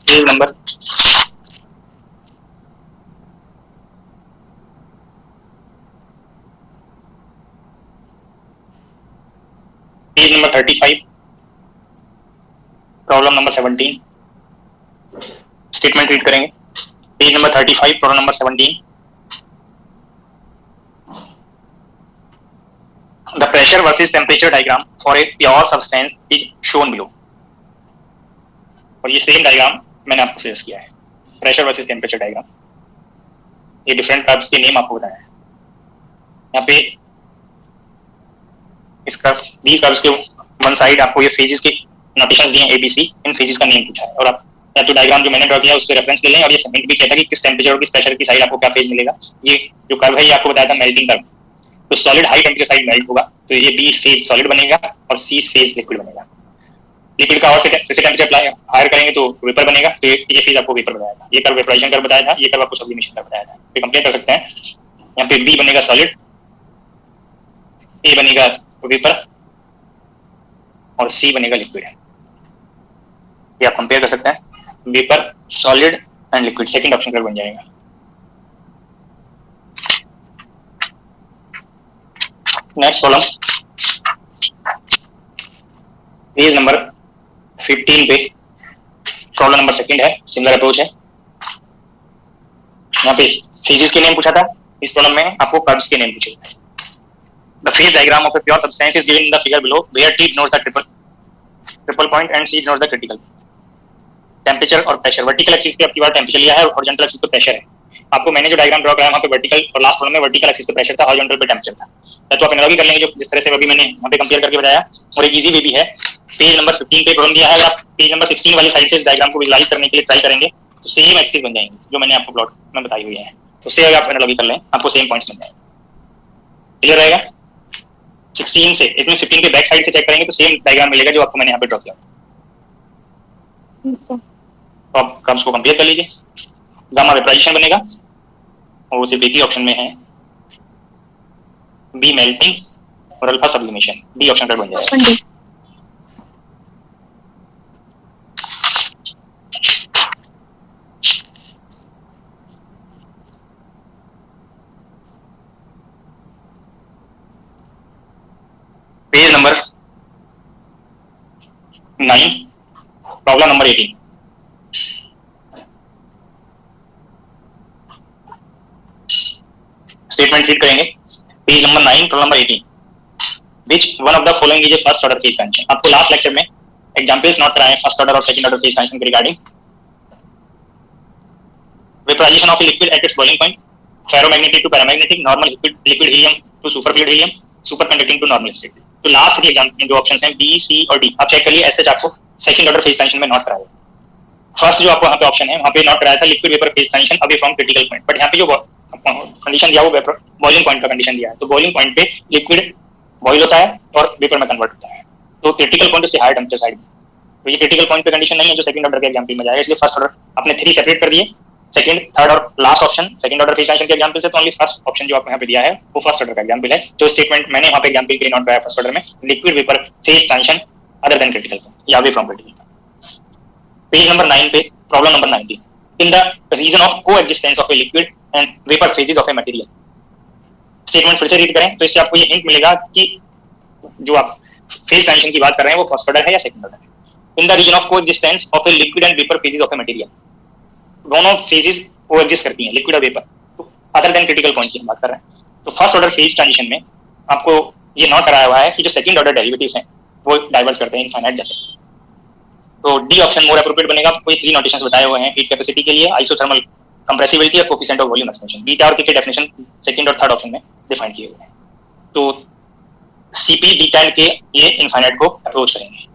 page number 35, problem number 17। Statement read करेंगे। Page number 35, problem number 17। The pressure versus temperature diagram for a pure substance is shown below। और ये सेम डायग्राम मैंने आपको सजेस्ट किया है, प्रेशर वर्सेस टेम्परेचर डायग्राम। ये डिफरेंट कर्व्स के नेम आपको बताया है। यहाँ पे इस कर्व, these कर्व्स के वन साइड आपको ये फेजेस के नोटेशंस दिए हैं ABC, इन फेजेस का नेम पूछा है और आप या तो डायग्राम जो मैंने ड्रॉ किया उसके रेफरेंस ले लें और ये सेगमेंट भी कहता है कि किस टेंपरेचर और किस प्रेशर की साइड आपको क्या फेज मिलेगा। ये जो कर्व है ये आपको बताया था मेल्टिंग कर्व, तो solid high temperature side melt होगा तो ये B फेज सॉलिड बनेगा और C फेज लिक्विड बनेगा। लिक्विड का और से टेंपरेचर अप्लाई हायर करेंगे तो वेपर बनेगा, तो ये फेज आपको वेपर बताया था। ये कर्व वेपराइजेशन कर्व बताया था, ये कर्व आपको सब्लिमेशन कर्व बताया था। तो कंपेयर कर सकते हैं, यहाँ पे B बनेगा सॉलिड, A बनेगा वेपर और C बनेगा लिक्विड। ये आप कंपेयर कर सकते हैं, vapour, solid and liquid, second option curve बन जाएगा। नेक्स्ट प्रॉब्लम पेज नंबर 15 पे प्रॉब्लम नंबर सेकंड है, सिमिलर अप्रोच है। यहाँ पे फेजेस के नेम पूछा था, इस प्रॉब्लम में आपको कर्व्स के नेम पूछे। The phase diagram of a pure substance is given in the figure below where T denotes the triple point and C denotes the critical. Temperature और प्रेशर, वर्टिकल एक्सिस पे आपकी बार टेम्परेचर लिया है और हॉरिजॉन्टल एक्सिस पे प्रेशर है। आपको मैंने जो डायग्राम ड्रॉ कराया वहाँ पे वर्टिकल और लास्ट प्रॉब्लम में वर्टिकल एक्सिस पे प्रेशर था, हॉरिजॉन्टल पे टेम्परेचर था। तो आप एनालॉजी कर लेंगे जो जिस तरह से अभी मैंने वहाँ पे कंपेयर करके बताया। और एक इजी वे भी है, पेज नंबर 15 पे प्रॉब्लम दिया है, अगर आप पेज नंबर 16 वाली साइड से इस डायग्राम को विजुअलाइज करने के लिए ट्राई करेंगे तो सेम एक्सिस बन जाएंगे जो मैंने आपको प्लॉट में बताई हुई है। तो उससे अगर आप एनालॉजी कर लें आपको सेम पॉइंट्स बन जाएंगे। क्लियर रहेगा? 16 से इसमें 15 के बैक साइड से चेक करेंगे तो सेम डायग्राम मिलेगा जो आपको मैंने यहाँ पे ड्रॉ किया। तो आप कर्व्स को कंपेयर कर लीजिए। गामा वेपराइजेशन बनेगा और वो सिर्फ एक ही ऑप्शन में है, बी मेल्टिंग और अल्फा सब्लिमेशन, बी ऑप्शन पर बन जाएगा। Page number 9 problem number 18। Statement read करेंगे, page number 9 problem number 18। Which one of the following is a first order phase tension? आपको लास्ट लेक्चर में एग्जांपल्स नोट कराए फर्स्ट ऑर्डर और सेकंड ऑर्डर फेज टेंशन के regarding. Vaporization of liquid at its boiling point, ferromagnetic to paramagnetic, normal liquid helium to superfluid helium, super conducting to normal state. तो लास्ट के एग्जांपल जो ऑप्शंस हैं बी, सी और डी, आप चेक करिए। ऐसे आपको सेकंड ऑर्डर फेज टेंशन में नोट कराया। फर्स्ट जो आपको यहाँ पे ऑप्शन है वहाँ पे नोट कराया था liquid vapour phase tension away from critical point, but यहाँ पे जो कंडीशन दिया वो वेपर बॉइलिंग पॉइंट का कंडीशन दिया है। तो बॉइलिंग पॉइंट पे लिक्विड बॉइल होता है और वेपर में कन्वर्ट होता है, तो क्रिटिकल पॉइंट से हायर टेंपरेचर साइड में। तो ये क्रिटिकल पॉइंट पे कंडीशन नहीं है जो सेकंड ऑर्डर के एग्जांपल में जाएगा, इसलिए फर्स्ट ऑर्डर आपने 3 सेपरेट कर दिए, सेकंड, थर्ड और last option second order phase tension के एग्जांपल से। तो ओनली फर्स्ट ऑप्शन जो आपको यहाँ पे दिया है वो फर्स्ट ऑर्डर का एग्जांपल है। जो स्टेटमेंट मैंने वहाँ पे एग्जांपल के लिए नोट कराया फर्स्ट ऑर्डर में, liquid vapour phase tension other than critical या away from critical. Page number 9 पे problem number 19। In the region of coexistence of a liquid and vapour phases of a material. Statement फिर से रीड करें तो इससे आपको ये हिंट मिलेगा कि जो आप फेज टेंशन की बात कर रहे हैं वो फर्स्ट ऑर्डर है या सेकंड ऑर्डर है। In the region of coexistence of a liquid and vapour phases of a material, दोनों फेजेस कोएग्जिस्ट करती हैं लिक्विड और वेपर, तो अदर देन क्रिटिकल पॉइंट की बात कर रहे हैं। तो फर्स्ट ऑर्डर फेज ट्रांजिशन में आपको ये नोट कराया हुआ है कि जो सेकंड ऑर्डर डेरिवेटिव्स हैं वो डाइवर्स करते हैं इनफाइनाइट जाते हैं। तो डी ऑप्शन मोर एप्रोप्रिएट बनेगा। कोई 3 नोटेशंस बताए हुए हैं हीट कैपेसिटी के लिए, आइसोथर्मल कंप्रेसिबिलिटी और coefficient of volume expansion. Beta और के डेफिनेशन सेकंड और थर्ड ऑप्शन में डिफाइन किए हुए हैं। तो सीपी, बीटा एंड के ये इनफाइनाइट को अप्रोच करेंगे,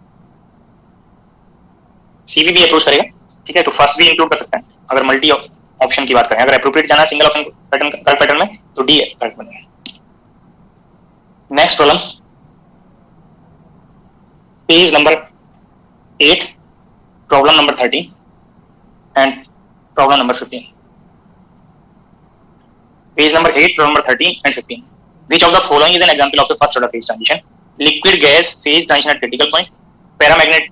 सीवी भी अप्रोच करेगा। ठीक है, तो फर्स्ट भी इंक्लूड कर सकते हैं अगर मल्टी ऑप्शन की बात करें। अगर एप्रोप्रिएट जाना single option pattern correct pattern में तो डी करेक्ट बनेगा। Next problem page number 8 problem number 13 and problem number 15। Page number 8 problem number 13 and 15। Which of the following is an example of a first order phase transition? Liquid gas phase transition at critical point, paramagnet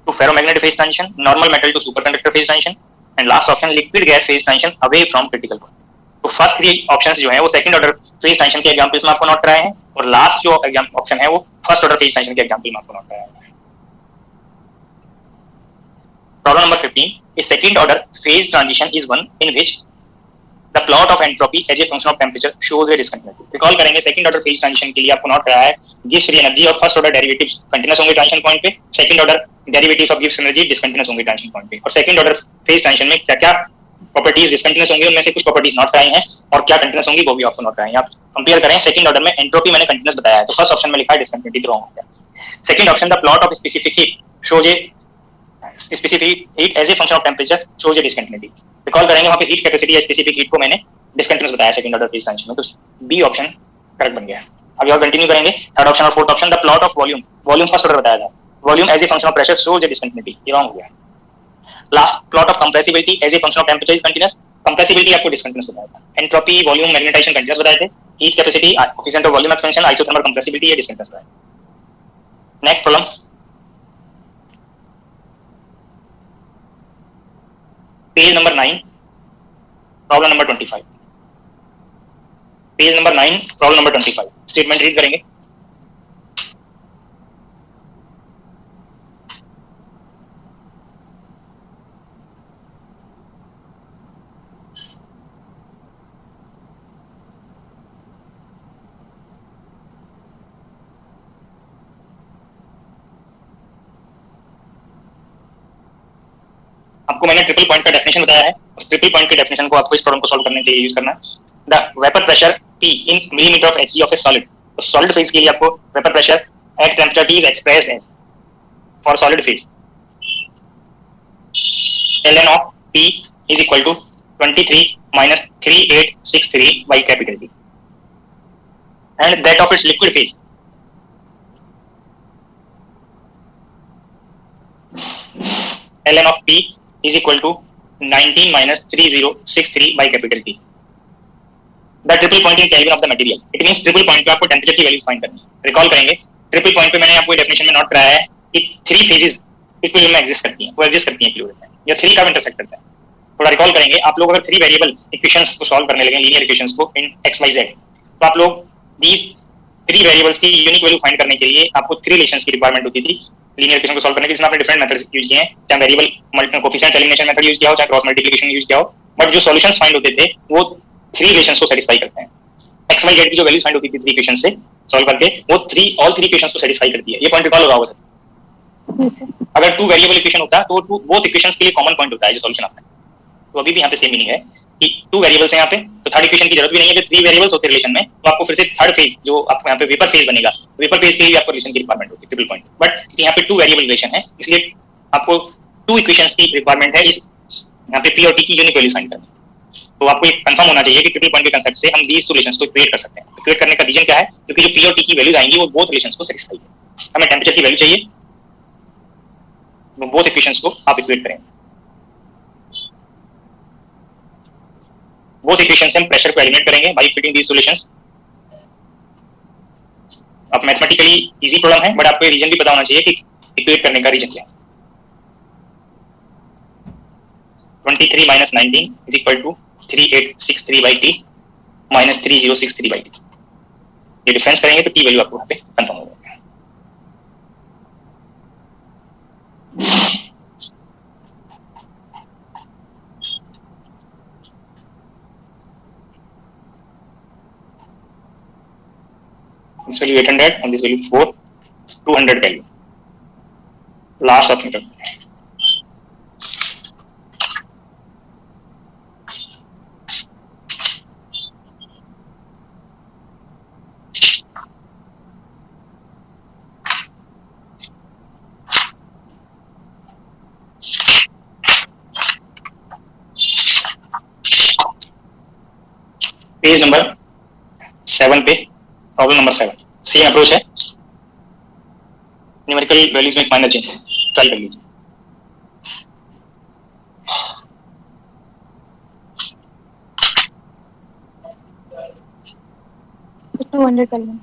to ferromagnet phase transition, normal metal to superconductor phase transition, and last option liquid gas phase transition away from critical point. तो फर्स्ट 3 ऑप्शंस जो हैं वो सेकंड ऑर्डर फेज ट्रांजिशन के एग्जांपल्स में आपको नोट कराए हैं और लास्ट जो ऑप्शन है वो फर्स्ट ऑर्डर फेज ट्रांजिशन के एग्जांपल में आपको नोट कराया है। Problem number 15। A second order phase transition is one in which the plot of entropy as a function of temperature shows a discontinuity। Recall करेंगे सेकंड ऑर्डर फेज ट्रांजिशन के लिए आपको नोट कराया है गिब्स फ्री एनर्जी और फर्स्ट ऑर्डर डेरिवेटिव्स कंटीन्यूअस होंगे ट्रांजिशन पॉइंट पे, second order derivatives of Gibbs energy discontinuous होंगे ट्रांजिशन पॉइंट पे। और सेकंड ऑर्डर फेज ट्रांजिशन में क्या क्या प्रॉपर्टीज डिसकंटिन्यूअस होंगी, उनमें से कुछ प्रॉपर्टीज नॉट कराई हैं और क्या कंटिन्यूअस होंगी वो भी आपको नॉट कराई हैं। आप कंपेयर करें सेकंड ऑर्डर में एंट्रोपी मैंने कंटिन्यूअस बताया है, तो फर्स्ट ऑप्शन में लिखा है डिसकंटिन्यूटी, रॉन्ग हो गया। Second option the plot of specific heat shows a specific heat as a function of temperature shows a discontinuity. Recall करेंगे वहां पे हीट कैपेसिटी या स्पेसिफिक हीट को मैंने डिसकंटिन्यूअस बताया सेकंड ऑर्डर फेज ट्रांजिशन में, तो बी ऑप्शन करेक्ट बन गया। अभी और कंटिन्यू करेंगे थर्ड ऑप्शन और fourth option the plot of volume, volume first order बताया था, volume as a function of pressure shows a discontinuity, ये रॉन्ग हो गया। Last plot of compressibility as a function of temperature is continuous, compressibility आपको डिसकंटीन्यूअस बताया था। एंट्रोपी वॉल्यूम मैग्नेटाइजेशन कंटीन्यूअस बताए थे, heat capacity coefficient of volume expansion isothermal compressibility ये डिसकंटीन्यूअस बताया। Next problem, page number 9 problem number 25, page number 9 problem number 25 statement read करेंगे। आपको मैंने ट्रिपल पॉइंट का डेफिनेशन बताया है, उस ट्रिपल पॉइंट के डेफिनेशन को आपको इस प्रॉब्लम को सॉल्व करने के लिए यूज करना है। The vapour pressure P in millimetre of Hg of a solid, तो सॉलिड फेज के लिए आपको vapour pressure at temperature T is expressed as for solid phase ln of P is equal to 23 minus 3863 by capital T, and that of its liquid phase ln of P is equal to 19 minus 3063 by capital T. The triple point in Kelvin of the material. It means triple point पे आपको टेम्परेचर की वैल्यूज फाइंड करनी है। रिकॉल करेंगे ट्रिपल पॉइंट पे मैंने आपको डेफिनेशन में नोट कराया है कि थ्री फेजेस इक्विलिब्रियम में एग्जिस्ट करती हैं, वो एग्जिस्ट करती हैं इक्विलिब्रियम में, या थ्री का इंटरसेक्ट करता है। थोड़ा रिकॉल करेंगे, आप लोग अगर थ्री वेरिएबल्स इक्वेशंस को सॉल्व करने लगे, लीनियर इक्वेशंस को इन एक्स वाई जेड, तो आप लोग दीज थ्री वेरिएबल्स की यूनिक वैल्यू फाइंड करने के लिए आपको थ्री रिलेशंस की रिक्वायरमेंट होती थी लीनियर इक्वेशन को सॉल्व करने के, जिसमें आपने डिफरेंट मेथड्स यूज किए हैं, चाहे variable coefficient elimination method use किया हो, चाहे क्रॉस मल्टीप्लिकेशन यूज किया हो, बट जो सॉल्यूशंस फाइंड होते थे वो थ्री रिलेशंस को सेटिस्फाई करते हैं। एक्स वाई जेड की जो वैल्यूज फाइंड होती थी थ्री इक्वेशन से सॉल्व करके, वो ऑल थ्री इक्वेशंस को सेटिस्फाई करती है। ये पॉइंट रिकॉल होगा सर। अगर टू वेरिएबल इक्वेशन होता तो बोथ इक्वेशंस के लिए कॉमन पॉइंट होता है जो सॉल्यूशन आता है, तो अभी भी यहाँ पे सेम मीनिंग है कि टू वेरिएबल्स हैं यहाँ पे, तो थर्ड इक्वेशन की जरूरत भी नहीं है। थ्री वेरिएबल्स होते रिलेशन में, तो आपको फिर से थर्ड फेज जो आपको यहाँ पे वेपर फेज बनेगा, वेपर फेज के लिए आपको रिलेशन की रिक्वायरमेंट होती है ट्रिपल पॉइंट, बट यहाँ पे टू वेरिएबल रिलेशन है, इसलिए आपको टू इक्वेशंस की रिक्वायरमेंट है इस यहाँ पे पी और टी की यूनिक वैल्यू फाइंड करनी। तो आपको एक कंफर्म होना चाहिए कि ट्रिपल पॉइंट के कांसेप्ट से हम दीस रिलेशंस को क्रिएट कर सकते हैं। क्रिएट करने का रीजन क्या है? क्योंकि जो पी और टी की वैल्यूज आएंगी वो बोथ रिलेशंस को सेटिस्फाई करेंगे। हमें टेंपरेचर की वैल्यू चाहिए, वो बोथ इक्वेशंस को आप इक्वेट करेंगे। बोथ इक्वेशन से हम प्रेशर को एलिमिनेट करेंगे बाय इक्वेटिंग दीस सॉल्यूशंस। अब मैथमेटिकली इजी प्रॉब्लम है, बट आपको रीजन भी पता होना चाहिए कि इक्वेट करने का रीजन क्या है। 23 minus 19 is equal to 3863 by t minus 3063 by t। ये डिफरेंस करेंगे तो t वैल्यू आपको यहाँ पे कंफर्म हो जाएगा। This value 800 and this value 4, 200 value. Last of meter. Page number 7 पे प्रॉब्लम नंबर 7 सेम अप्रोच है, न्यूमेरिकल वैल्यूज में माइनर चेंज ट्राई कर लीजिए। सर 200 कर लें।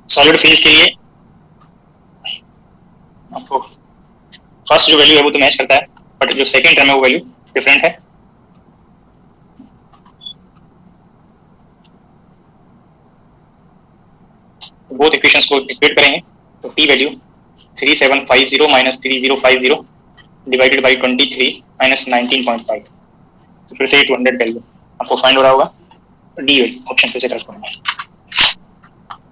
सॉलिड फेज के लिए आपको फर्स्ट जो वैल्यू है वो तो मैच करता है, बट जो सेकंड टर्म है वो वैल्यू डिफरेंट है। बोथ इक्वेशंस को इक्वेट करेंगे तो T value 3750 minus 3050 divided by 23 minus 19.5, तो फिर से 200 वैल्यू आपको फाइंड हो रहा होगा। डी ऑप्शन फिर से करेक्ट होगा।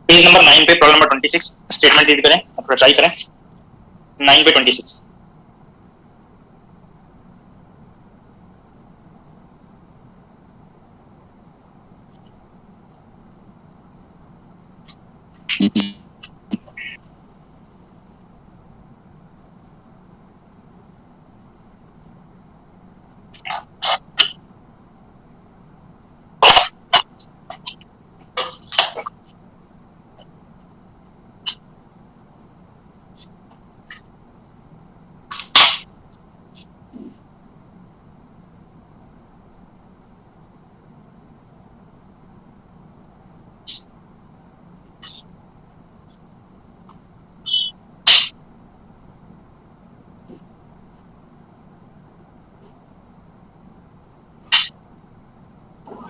पेज नंबर 9 पे प्रॉब्लम नंबर 26 स्टेटमेंट रीड करें, अपना ट्राई करें 9 पे 26।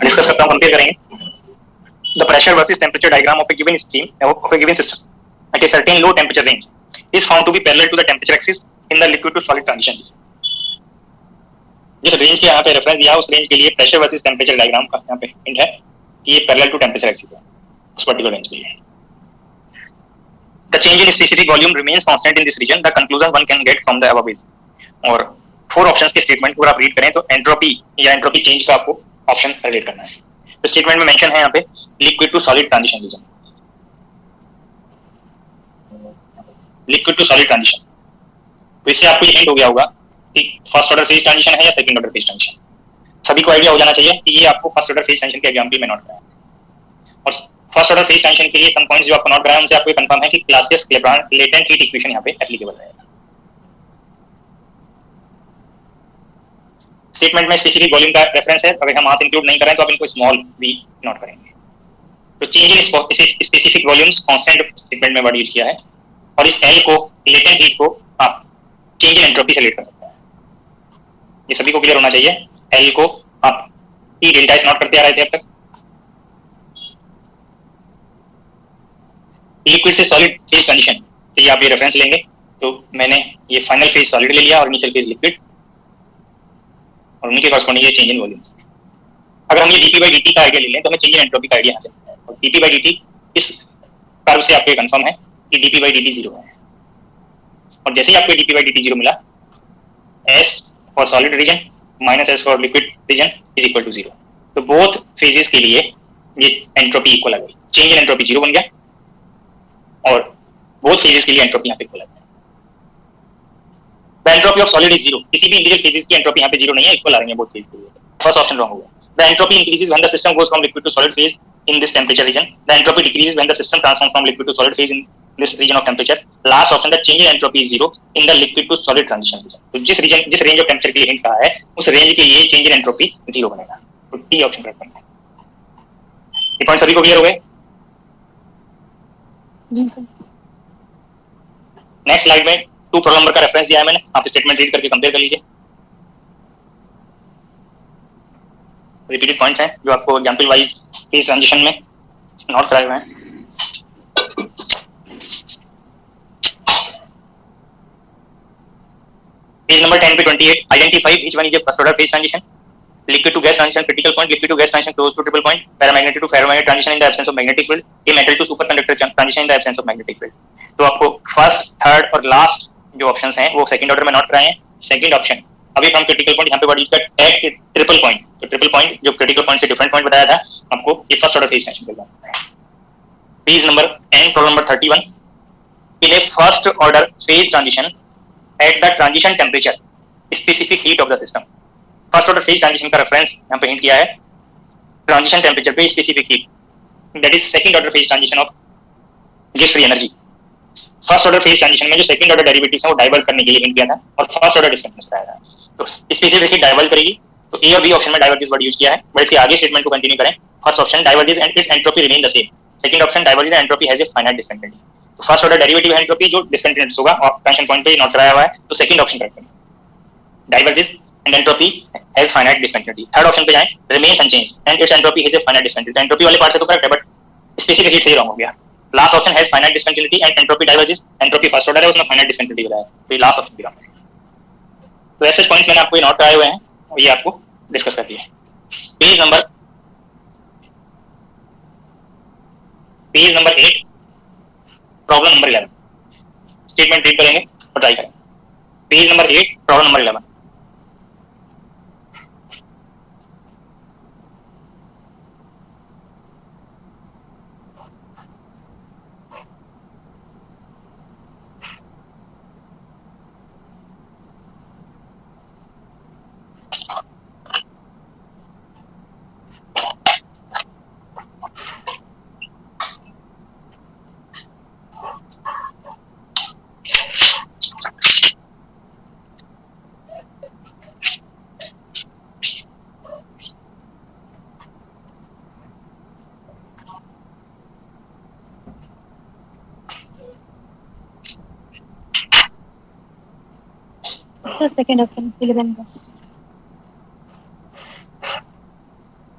डिस्कस करता हूं, कंपेयर करेंगे। The pressure versus temperature diagram of a given stream of a given system at a certain low temperature range is found to be parallel to the temperature axis in the liquid to solid transition। जिस रेंज के यहाँ पे रेफरेंस दिया उस रेंज के लिए प्रेशर वर्सेस टेम्परेचर डायग्राम का यहाँ पे हिंट है कि ये पैरेलल टू टेम्परेचर एक्सिस है उस पर्टिकुलर रेंज के लिए। The change in specific volume remains constant in this region. The conclusion one can get from the above is। और 4 ऑप्शंस के स्टेटमेंट को आप रीड करें तो एंट्रोपी या एंट्रोपी चेंज का आपको ऑप्शन रिलेट करना है। तो स्टेटमेंट में मेंशन है यहाँ पे liquid to solid transition region, liquid to solid transition. तो इससे आपको ये हिंट हो गया होगा कि फर्स्ट ऑर्डर फेज ट्रांजिशन है या सेकंड ऑर्डर फेज ट्रांजिशन। सभी को आइडिया हो जाना चाहिए कि ये आपको फर्स्ट ऑर्डर फेज ट्रांजिशन के एग्जांपल में नोट कराया और फर्स्ट ऑर्डर फेज ट्रांजिशन के लिए सम पॉइंट्स जो आपको नोट कराया उनसे आपको कंफर्म है कि क्लासियस क्लेपेरॉन लेटेंट हीट इक्वेशन यहाँ पे एप्लीकेबल रहेगा। स्टेटमेंट में स्पेसिफिक वॉल्यूम का रेफरेंस है, अगर हम मास इंक्लूड नहीं करें तो आप इनको स्मॉल भी नोट करेंगे। तो change in specific volumes constant statement में वर्ड यूज किया है और इस एल को लेटेंट हीट को आप चेंज इन एंट्रोपी से रिलेट कर सकते हैं। ये सभी को क्लियर होना चाहिए। एल को आप टी डेल्टा एस नोट करते आ रहे थे अब तक। लिक्विड से सॉलिड फेज ट्रांजिशन के लिए आप ये रेफरेंस लेंगे तो मैंने ये फाइनल फेज सॉलिड ले लिया और इनिशियल फेज लिक्विड और उन्हीं के कॉरस्पॉन्डिंग ये चेंज इन वॉल्यूम। अगर हम ये डीपी बाई डीटी का आइडिया ले लें तो हमें चेंज इन एंट्रोपी का आइडिया यहाँ से और डीपी बाई डीटी इस कर्व से आपको कंफर्म है कि डीपी बाई डीटी 0 है और जैसे ही आपको डीपी बाई डीटी 0 मिला S for solid region minus S for liquid region is equal to 0। तो बोथ फेजेस के लिए ये एंट्रोपी इक्वल आ गई, चेंज इन एंट्रोपी 0 बन गया और बोथ फेजेस के लिए एंट्रोपी यहाँ पे इक्वल आ गई। The entropy of solid is 0। किसी भी इंडिविजुअल फेजेस की एंट्रोपी यहाँ पे 0 नहीं है, इक्वल आ रही है बोथ फेज के लिए। फर्स्ट ऑप्शन रॉन्ग होगा। The entropy increases when the system goes from liquid to solid phase in this temperature region. The entropy decreases when the system transforms from liquid to solid phase in this region of temperature. Last option, the change in entropy is 0 in the liquid to solid transition region। तो जिस रेंज ऑफ टेम्परेचर के लिए हिंट कहा है उस रेंज के लिए चेंज इन एंट्रोपी 0 बनेगा। तो टी ऑप्शन करेक्ट बनेगा। ये पॉइंट सभी को क्लियर हो गए? जी सर। नेक्स्ट स्लाइड में 2 प्रॉब्लम नंबर का रेफरेंस दिया है मैंने, आप स्टेटमेंट रीड करके कंपेयर कर लीजिए। रिपीटेड पॉइंट्स हैं जो आपको एग्जांपल वाइज फेज ट्रांजिशन में नोट कराए हुए हैं। पेज नंबर 10 पे 28 identify which one is a first order phase transition. Liquid to gas transition critical point, liquid to gas transition close to triple point, paramagnetic to ferromagnetic transition in the absence of magnetic field, a metal to superconductor transition in the absence of magnetic field. तो आपको फर्स्ट, थर्ड और लास्ट जो ऑप्शंस हैं वो सेकंड ऑर्डर में नोट कराए हैं। सेकंड ऑप्शन अभी फ्रॉम क्रिटिकल पॉइंट यहाँ पे वर्ड यूज कर एट ट्रिपल पॉइंट, तो ट्रिपल पॉइंट जो क्रिटिकल पॉइंट से डिफरेंट पॉइंट बताया था आपको, ये फर्स्ट ऑर्डर फेज ट्रांजिशन का एग्जांपल है। Page number 10 problem number 31 in A first order phase transition at the transition temperature specific heat of the system. First order phase transition का रेफरेंस यहाँ पे हिंट किया है ट्रांजिशन टेम्परेचर पे specific heat, that is second order phase transition of get free energy. First order phase transition में जो सेकंड ऑर्डर डेरिवेटिव्स हैं वो डाइवर्ट करने के लिए हिंट किया था और फर्स्ट ऑर्डर डिस्टेंस बताया था। तो स्पेसिफिक हीट डाइवर्ट करेगी तो ए और बी ऑप्शन में डाइवर्जेस वर्ड यूज किया है, बट इसके आगे स्टेटमेंट को कंटिन्यू करें। First option diverges and it's entropy remain the same, second option diverges and entropy has a finite discontinuity. तो फर्स्ट ऑर्डर डेरिवेटिव एंट्रोपी जो डिस्कंटिन्यूअस होगा और ट्रांजिशन पॉइंट पे नोट कराया हुआ है, तो सेकंड ऑप्शन करेक्ट है, diverges and entropy has finite discontinuity. Third option पे जाएं, remains unchanged and it's entropy has a finite discontinuity. Entropy वाले पार्ट से तो करेक्ट है बट स्पेसिफिक हीट से रॉन्ग हो गया। Last option has finite discontinuity and entropy diverges, entropy first order है उसमें फाइनाइट डिस्कंटिन्यूटी बताया, तो ये लास्ट ऑप्शन भी रॉन्ग है। तो ऐसे पॉइंट्स मैंने आपको ये नोट कराए हुए हैं और ये आपको डिस्कस कर दिए। Page number 8 problem number 11 statement read करेंगे और ट्राई करेंगे. Page number 8 problem number 11. Sir, second option, 11.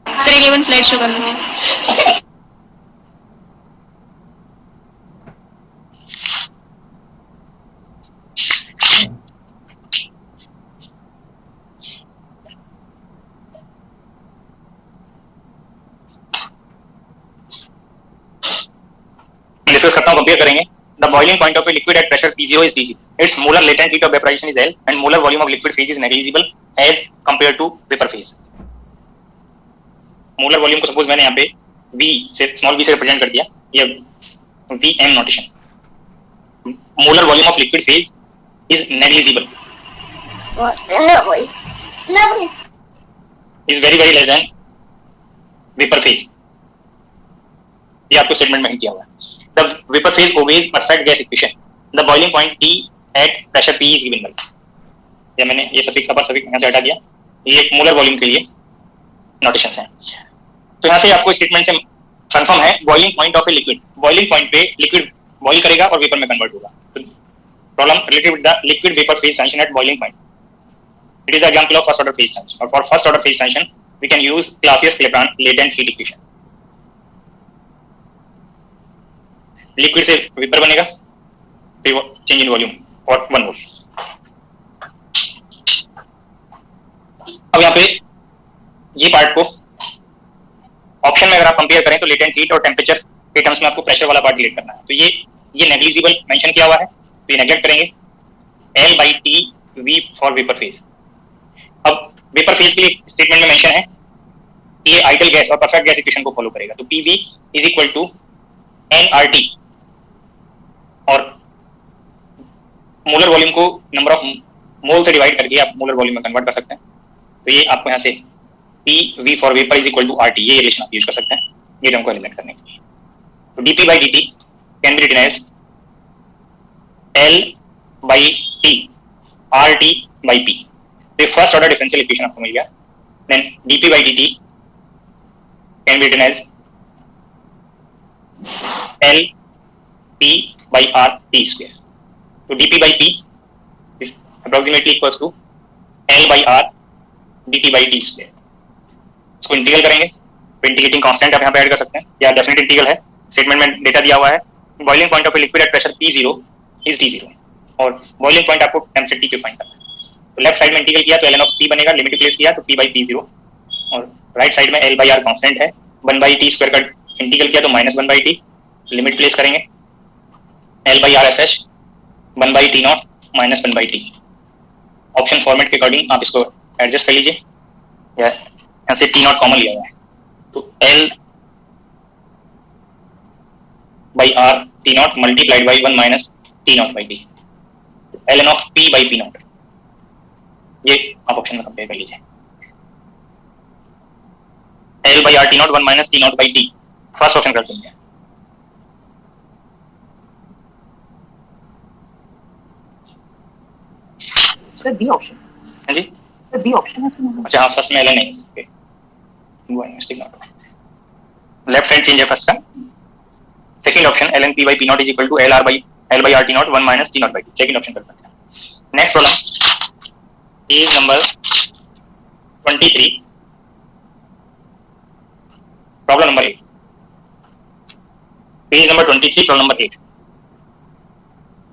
Sir 11 slide show कर लो. डिस्कस करता हूं, कंपेयर करेंगे. The boiling point of a liquid at pressure P0 is Tg. Its molar latent heat of vaporization is L and molar volume of liquid phase is negligible as compared to vapor phase. Molar volume को सपोज मैंने यहाँ पे V से स्मॉल v से रिप्रेजेंट कर दिया, ये Vm notation. Molar volume of liquid phase is negligible, is very very less than vapour phase. ये आपको स्टेटमेंट में किया हुआ है. The vapor phase obeys perfect gas equation. The boiling point T at pressure P is given by. ये मैंने ये सफिक्स अपर सफिक्स यहाँ से हटा दिया. ये एक मोलर वॉल्यूम के लिए नोटेशंस हैं. तो यहाँ से आपको स्टेटमेंट से कंफर्म है boiling point of a liquid. Boiling point पे लिक्विड बॉइल करेगा और वेपर में कन्वर्ट होगा. Problem related with the liquid vapour phase transition at boiling point. It is the example of first order phase transition. और for first order phase transition we can use Clausius-Clapeyron latent heat equation. Liquid से वेपर बनेगा, चेंज इन वॉल्यूम और 1 मोल. अब यहाँ पे ये पार्ट को ऑप्शन में अगर आप कंपेयर करें तो लेटेंट हीट और टेम्परेचर के टर्म्स में आपको प्रेशर वाला पार्ट डिलीट करना है. तो ये नेग्लिजिबल मेंशन किया हुआ है, तो ये नेग्लेक्ट करेंगे. L/T V for vapour phase. अब वेपर फेज के लिए स्टेटमेंट में मेंशन है कि ये आइडियल गैस और परफेक्ट गैस इक्वेशन को फॉलो करेगा. तो PV is equal to nRT और मोलर वॉल्यूम को नंबर ऑफ मोल से डिवाइड करके आप मोलर वॉल्यूम में कन्वर्ट कर सकते हैं. तो ये आपको यहाँ से PV for vapour is equal to RT, ये रिलेशन आप यूज कर सकते हैं ये टर्म को एलिमिनेट करने के लिए. तो dP/dt can be written as L/T RT/P. तो फर्स्ट ऑर्डर डिफरेंशियल इक्वेशन आपको मिल गया. Then dP/dt can be written as L/P/RT square. तो dP/P is approximately equals to L/R dt/t square. इसको इंटीग्रल करेंगे तो इंटीग्रेटिंग कांस्टेंट आप यहाँ पे ऐड कर सकते हैं या डेफिनेट इंटीग्रल है. स्टेटमेंट में डेटा दिया हुआ है boiling point of a liquid at pressure P0 is T0 और बॉइलिंग पॉइंट आपको टेम्परेचर T पे फाइंड करना है. तो लेफ्ट साइड में इंटीग्रल किया तो ln ऑफ P बनेगा, लिमिट प्लेस किया तो P/P0 और राइट साइड में L/R कांस्टेंट है. 1/T स्क्वायर का इंटीग्रल किया तो -1/T, लिमिट प्लेस करेंगे L/R SH 1/T0 -1/T. Option format के अकॉर्डिंग आप इसको एडजस्ट कर लीजिए. यहाँ से T0 कॉमन लिया हुआ है तो L/R T0 multiplied by 1 minus T0/T, ln of P/P0. ये आप ऑप्शन में कंपेयर कर लीजिए. L/R T0 1 minus T0/T first option कर देंगे. Sir B option. हाँ जी सर बी ऑप्शन है. अच्छा हाँ फर्स्ट में ln है. ओके लेफ्ट साइड चेंज है फर्स्ट का. Second option ln P/P0 is equal to L/R T0 1 minus T0/T. Second option कर सकते हैं. Next problem page number 23 problem number 8. Page number 23 problem number 8.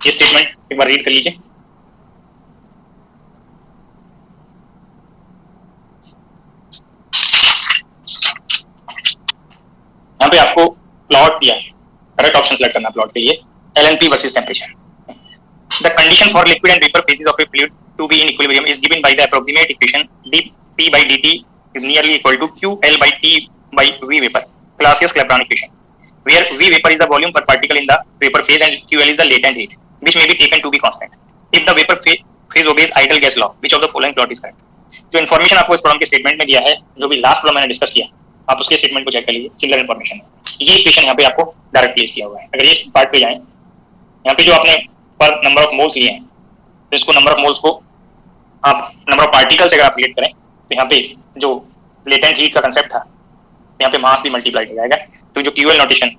ये स्टेटमेंट एक बार रीड कर लीजिए. यहाँ पे आपको प्लॉट दिया है, करेक्ट ऑप्शन सेलेक्ट करना प्लॉट के लिए. LNP versus temperature. The condition for liquid and vapor phases of a fluid to be in equilibrium is given by the approximate equation dP by dt is nearly equal to QL by T by V vapor, Clausius-Clapeyron equation, where V vapor is the volume per particle in the vapor phase and QL is the latent heat, which may be taken to be constant. If the vapor phase obeys ideal gas law, which of the following plot is correct? जो इन्फॉर्मेशन आपको इस प्रॉब्लम के स्टेटमेंट में दिया है, जो भी लास्ट प्रॉब्लम मैंने डिस्कस किया, आप उसके स्टेटमेंट को चेक कर लीजिए, सिमिलर इन्फॉर्मेशन है। ये इक्वेशन यहाँ पे आपको डायरेक्ट प्लेस किया हुआ है। अगर ये पार्ट पे जाएं, यहाँ पे जो आपने पर नंबर ऑफ मोल्स लिए हैं, तो इसको नंबर ऑफ मोल्स को आप नंबर ऑफ पार्टिकल से अगर आप रिलेट करें, तो यहाँ पे जो लेटेंट हीट का कंसेप्ट था, यहाँ पे मास भी मल्टीप्लाई हो जाएगा। तो जो क्यूएल नोटेशन,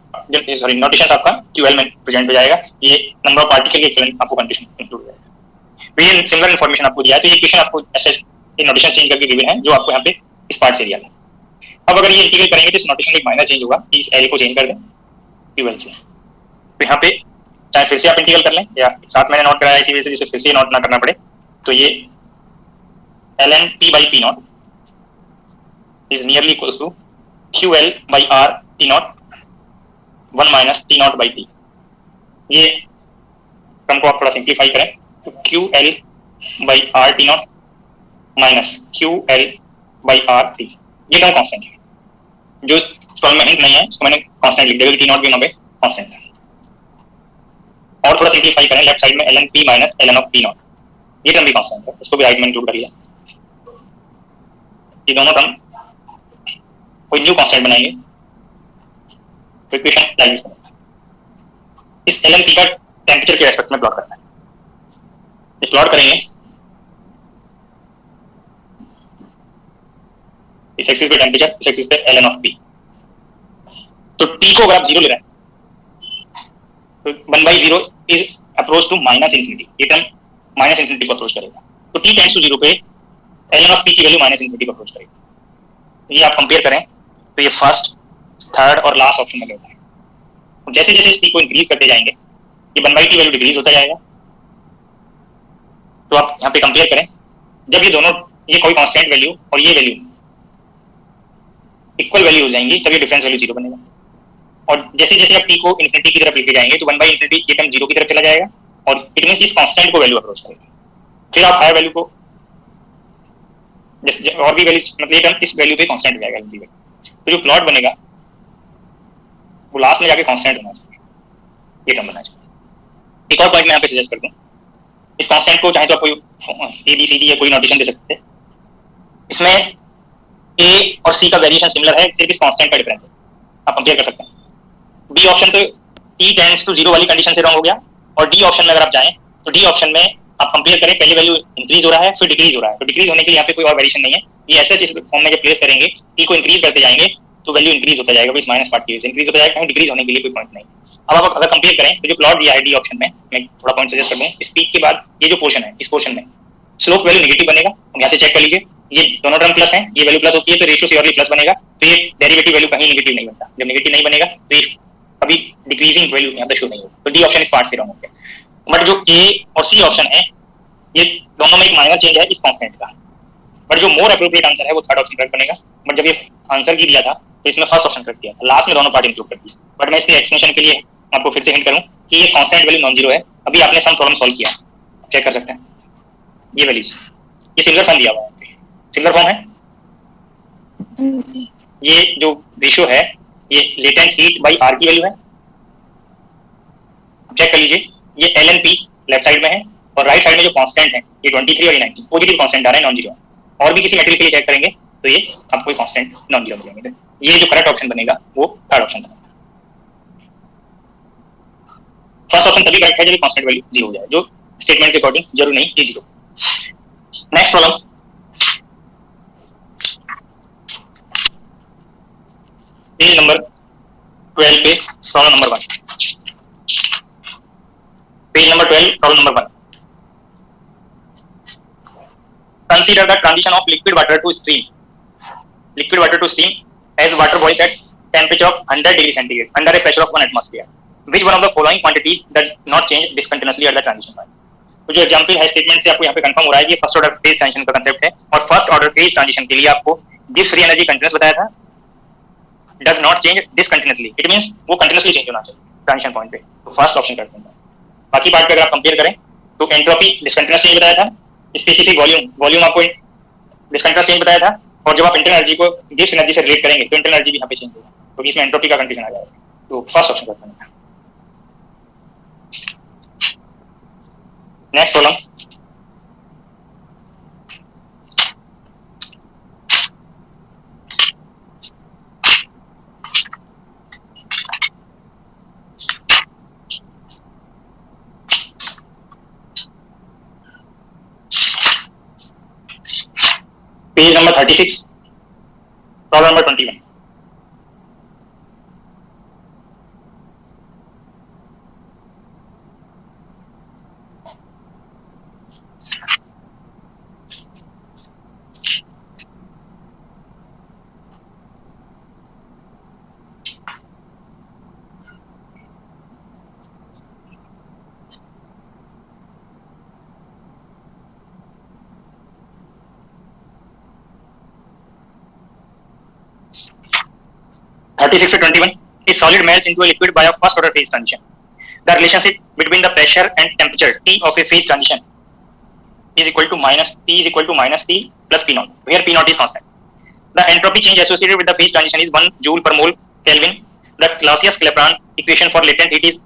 सॉरी नोटेशन आपका क्यूएल में प्रेजेंट हो जाएगा, ये नंबर ऑफ पार्टिकल के इक्विवेलेंट आपको कंडीशन इंक्लूड हो जाएगा। तो ये सिमिलर इन्फॉर्मेशन आपको दिया है, तो ये इक्वेशन आपको ऐसे नोटेशन चेंज करके गिवन है, जो आपको यहाँ पे इस पार्ट से दिया है। अब अगर ये इंटीग्रेट करेंगे तो इस नोटेशन में एक माइनर चेंज होगा कि इस एल को चेंज कर दें क्यूएल से। तो यहाँ पे चाहे फिर से आप इंटीग्रेट कर लें या साथ मैंने नोट कराया इसी वजह से जिसे फिर से नोट ना करना पड़े, तो ये ln p by p naught is nearly equals to ql by r t naught 1 minus t naught by t। ये टर्म को आप थोड़ा सिंप्लीफाई करें तो ql by r t naught minus ql by r t, ये टर्म कांस्टेंट है। जो प्रॉब्लम में हिंट नहीं है उसको मैंने कांस्टेंट लिख दिया, टी नॉट भी यहाँ पे कांस्टेंट है। और थोड़ा सिंप्लीफाई करें, लेफ्ट साइड में ln p minus ln of p not, ये टर्म भी कांस्टेंट है, इसको भी राइट में इंक्लूड कर लिया। ये दोनों टर्म कोई न्यू कांस्टेंट बनाएंगे तो इक्वेशन लाइक दिस बनेगा। इस ln p का टेंपरेचर के रेस्पेक्ट में प्लॉट करना है। ये प्लॉट करेंगे, इस एक्सिस पे टेंपरेचर, इस एक्सिस पे ln ऑफ p। तो t को अगर आप 0 ले रहे हैं तो 1/0 is approach to minus infinity, ये टर्म माइनस इंफिनिटी को अप्रोच करेगा। तो t टेंड्स टू 0 पे ln ऑफ p की वैल्यू माइनस इंफिनिटी को अप्रोच करेगी। ये आप कंपेयर करें तो ये फर्स्ट, थर्ड और लास्ट ऑप्शन में होता है। जैसे जैसे इस p को इंक्रीज करते जाएंगे ये 1/t वैल्यू डिक्रीज होता जाएगा। तो आप यहाँ पे कंपेयर करें, जब ये दोनों, ये कोई कांस्टेंट वैल्यू और ये वैल्यू इक्वल वैल्यू हो जाएंगी, तब ये डिफरेंस वैल्यू 0 बनेगा। और जैसे जैसे आप t को इन्फिनिटी की तरफ लेके जाएंगे तो 1/infinity ये टर्म 0 की तरफ चला जाएगा और इट मींस इस कांस्टेंट को वैल्यू अप्रोच करेगा। फिर आप हायर वैल्यू को जैसे और भी वैल्यू, मतलब ये टर्म इस वैल्यू पे कांस्टेंट हो जाएगा एलजी। तो जो प्लॉट बनेगा वो लास्ट में जाके कांस्टेंट होना चाहिए, ये टर्म बनना चाहिए। एक और पॉइंट मैं यहाँ पे सजेस्ट कर दूं, इस कांस्टेंट को चाहे तो आप कोई ABCD या कोई नोटेशन दे सकते हैं। इसमें A और C का वेरिएशन सिमिलर है, सिर्फ इस कांस्टेंट का डिफरेंस है, आप कंपेयर कर सकते हैं। बी ऑप्शन तो t टेंड्स टू 0 वाली कंडीशन से रॉन्ग हो गया, और डी ऑप्शन में अगर आप जाएं तो डी ऑप्शन में आप कंपेयर करें, पहले वैल्यू इंक्रीज हो रहा है फिर डिक्रीज हो रहा है। तो डिक्रीज होने के लिए यहाँ पे कोई और वेरिएशन नहीं है, ये ऐसे इस फॉर्म में जब प्लेस करेंगे t को इंक्रीज करते जाएंगे तो वैल्यू इंक्रीज होता जाएगा, इस माइनस पार्ट की वजह से इंक्रीज होता जाएगा, कहीं डिक्रीज होने के लिए कोई पॉइंट नहीं। अब आप अगर कंपेयर करें तो जो प्लॉट दिया है डी ऑप्शन में, मैं थोड़ा पॉइंट सजेस्ट कर दूं, इस पीक के बाद ये जो पोर्शन है, इस पोर्शन में स्लोप वैल्यू नेगेटिव बनेगा। यहाँ से चेक कर लीजिए, ये दोनों टर्म प्लस हैं, ये वैल्यू प्लस होती है तो रेशियो श्योरली प्लस बनेगा। तो ये डेरिवेटिव वैल्यू कहीं नेगेटिव नहीं बनता, जब नेगेटिव नहीं बनेगा तो ये कभी डिक्रीजिंग वैल्यू यहाँ पे शो नहीं होगा। तो डी ऑप्शन इस पार्ट से रॉन्ग हो गया। बट जो ए और सी ऑप्शन है, ये दोनों में एक माइनर चेंज है इस कांस्टेंट का, बट जो मोर एप्रोप्रिएट आंसर है वो थर्ड ऑप्शन करेक्ट बनेगा। बट जब ये आंसर की दिया था तो इसमें फर्स्ट ऑप्शन करेक्ट किया था, लास्ट में दोनों पार्ट इंक्लूड कर दी। बट मैं इसके एक्सप्लेनेशन के लिए आपको फिर से हिंट करूं कि ये कांस्टेंट वैल्यू नॉन जीरो है। अभी आपने सम प्रॉब्लम सॉल्व किया, चेक कर सकते हैं ये वैल्यूज, ये सिंगुलर फॉर्म दिया हुआ है, सिंगुलर फॉर्म है। ये जो रेशियो है ये लेटेंट हीट बाई आर की वैल्यू है, चेक कर लीजिए। ये LNP लेफ्ट साइड में है और राइट साइड में जो कांस्टेंट है ये 23 और ये 90 पॉजिटिव कांस्टेंट आ रहे हैं, नॉन जीरो। और भी किसी मेटेरियल के लिए चेक करेंगे तो ये आपको कांस्टेंट नॉन जीरो मिलेंगे। ये जो करेक्ट ऑप्शन बनेगा वो थर्ड ऑप्शन बनेगा। फर्स्ट ऑप्शन तभी करेक्ट है जब कांस्टेंट वैल्यू जीरो हो जाए, जो स्टेटमेंट के अकॉर्डिंग जरूर नहीं ये zero. Next problem, page number 12 पे problem number 1, page number 12 problem number 1। Consider the transition of liquid water to steam as water boils at temperature of 100 degree centigrade under a pressure of 1 atmosphere. Which one of the following quantities does not change discontinuously at the transition point? तो जो एग्जांपल है स्टेटमेंट से आपको यहाँ पे कंफर्म हो रहा है कि फर्स्ट ऑर्डर फेज ट्रांजिशन का कांसेप्ट है, और फर्स्ट ऑर्डर फेज ट्रांजिशन के लिए आपको गिव्स फ्री एनर्जी कंटीन्यूअस बताया था, does not change discontinuously, it means वो कंटीन्यूअसली चेंज होना चाहिए। ट्रांजिशन पॉइंट पे, तो फर्स्ट ऑप्शन करते हैं। बाकी पार्ट पे अगर आप कंपेयर करें तो एंट्रोपी डिस्कंटिन्यूअस चेंज बताया था, स्पेसिफिक वॉल्यूम आपको डिस्कंटिन्यूअस चेंज बताया था, और जब आप इंटरनल एनर्जी को गिब्स एनर्जी से रिलेट करेंगे तो इंटरनल एनर्जी भी यहाँ पे चेंज होगा, तो इसमें एंट्रोपी का कंडीशन आ जाएगा। तो फर्स्ट ऑप्शन करते हैं। Next problem, page number 36, problem number 21। Thirty six to 21. A solid melts into a liquid by a first order phase transition. The relationship between the pressure and temperature T of a phase transition is equal to minus T plus P naught, where P naught is constant. The entropy change associated with the phase transition is 1 joule per mole Kelvin. The Clausius-Clapeyron equation for latent heat is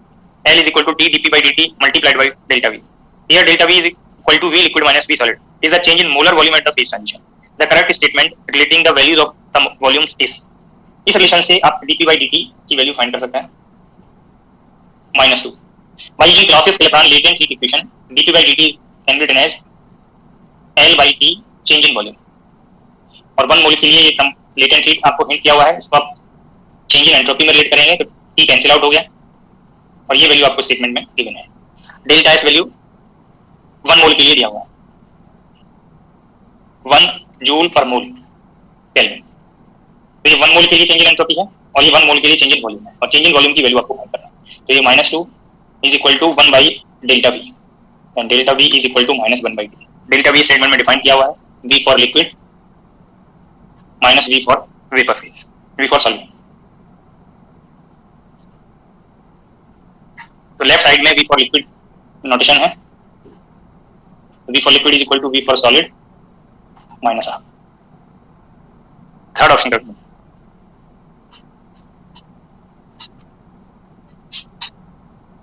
L is equal to T dP by dt multiplied by delta V. Here delta V is equal to V liquid minus V solid. Is the change in molar volume at the phase transition. The correct statement relating the values of the volumes is, इस रिलेशन से आप dp by dt की वैल्यू फाइंड कर सकते हैं -2 by using Clausius-Clapeyron latent heat equation. dp by dt can be written as L by T change in volume, और 1 मोल के लिए ये लेटेंट हीट आपको हिंट किया हुआ है, इसको आप चेंज इन एंट्रोपी में रिलेट करेंगे तो T कैंसिल आउट हो गया, और ये वैल्यू आपको स्टेटमेंट में गिवन है। डेल्टा एस वैल्यू 1 मोल के लिए दिया हुआ है, 1 जूल पर मोल केल्विन। तो ये 1 मोल के लिए चेंज इन एंट्रोपी है, और ये 1 मोल के लिए चेंज इन वॉल्यूम है, और चेंज इन वॉल्यूम की वैल्यू आपको फाइंड करना है। तो ये -2 is equal to 1 by delta V, and delta V is equal to -1 by T. Delta V statement में डिफाइन किया हुआ है, V for liquid minus V for vapour phase, V for solvent. तो लेफ्ट साइड में V फॉर लिक्विड नोटेशन है, V for liquid is equal to V for solid minus R। Third option करते हैं।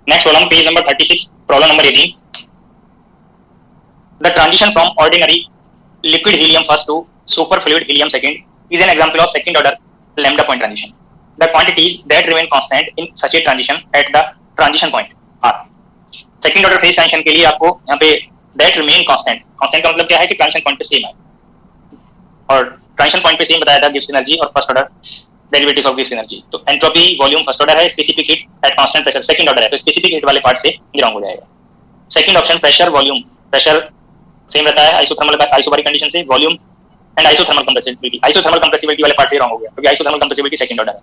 Next problem, page number 36, problem number 18. The transition from ordinary liquid helium first to superfluid helium second is an example of second order lambda point transition. The quantities that remain constant in such a transition at the transition point are. Second order phase transition के लिए आपको यहाँ पे that remain constant, constant का मतलब क्या है कि transition point पे सेम है, और transition point पे सेम बताया था गिब्स एनर्जी और first order derivatives of Gibbs energy. तो एंट्रोपी वॉल्यूम फर्स्ट ऑर्डर है, specific heat at constant pressure second order है, तो स्पेसिफिक हीट वाले पार्ट से रॉन्ग हो जाएगा। Second option pressure volume, pressure same रहता है आइसोथर्मल आइसोबारिक कंडीशन से, वॉल्यूम एंड आइसोथर्मल कंप्रेसिबिलिटी वाले पार्ट से रॉन्ग हो गया, क्योंकि आइसोथर्मल कंप्रेसिबिलिटी सेकंड ऑर्डर है।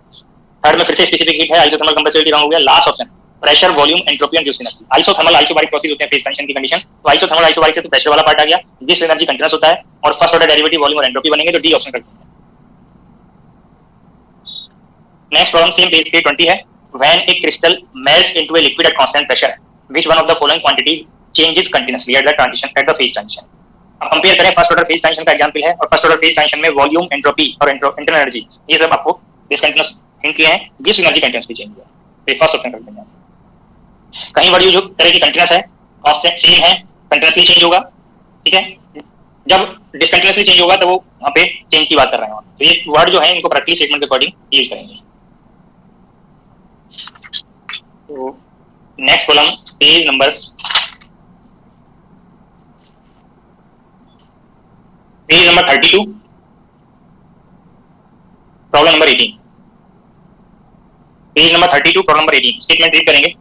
थर्ड में फिर से स्पेसिफिक हीट है, आइसोथर्मल कंप्रेसिबिलिटी रॉन्ग हो गया। Last option pressure volume entropy and Gibbs energy. Isothermal isobaric process होते हैं फेज ट्रांजिशन की कंडीशन, तो आइसोथर्मल आइसोबारिक से तो प्रेशर वाला पार्ट आ गया, गिब्स एनर्जी कंटीन्यूअस होता है, और फर्स्ट ऑर्डर डेरिवेटिव वॉल्यूम और एंट्रोपी बनेंगे, तो डी ऑप्शन करते हैं। नेक्स्ट प्रॉब्लम सेम पेज पे 20 है। When A crystal melts into a liquid at constant pressure, which one of the following quantities changes continuously at the transition at the phase transition. अब कंपेयर करें, फर्स्ट ऑर्डर फेज ट्रांजिशन का एग्जांपल है, और फर्स्ट ऑर्डर फेज ट्रांजिशन में वॉल्यूम, एंट्रोपी और इंटरनल एनर्जी ये सब आपको डिस्कंटीन्यूअस हिंट किए हैं, गिब्स एनर्जी कंटीन्यूअसली चेंज हुआ। तो फर्स्ट ऑप्शन करते हैं। कहीं वर्ड यूज करें कि कंटीन्यूअस है, कांस्टेंट सेम है, कंटीन्यूअसली चेंज होगा, ठीक है। जब डिस्कंटीन्यूअसली चेंज होगा तो वो वहां पे चेंज की बात कर रहे हैं, तो ये वर्ड जो है इनको प्रैक्टिकली स्टेटमेंट के अकॉर्डिंग यूज करेंगे। तो next column page number 32, problem number 18। Page number 32, problem number 18 statement read करेंगे।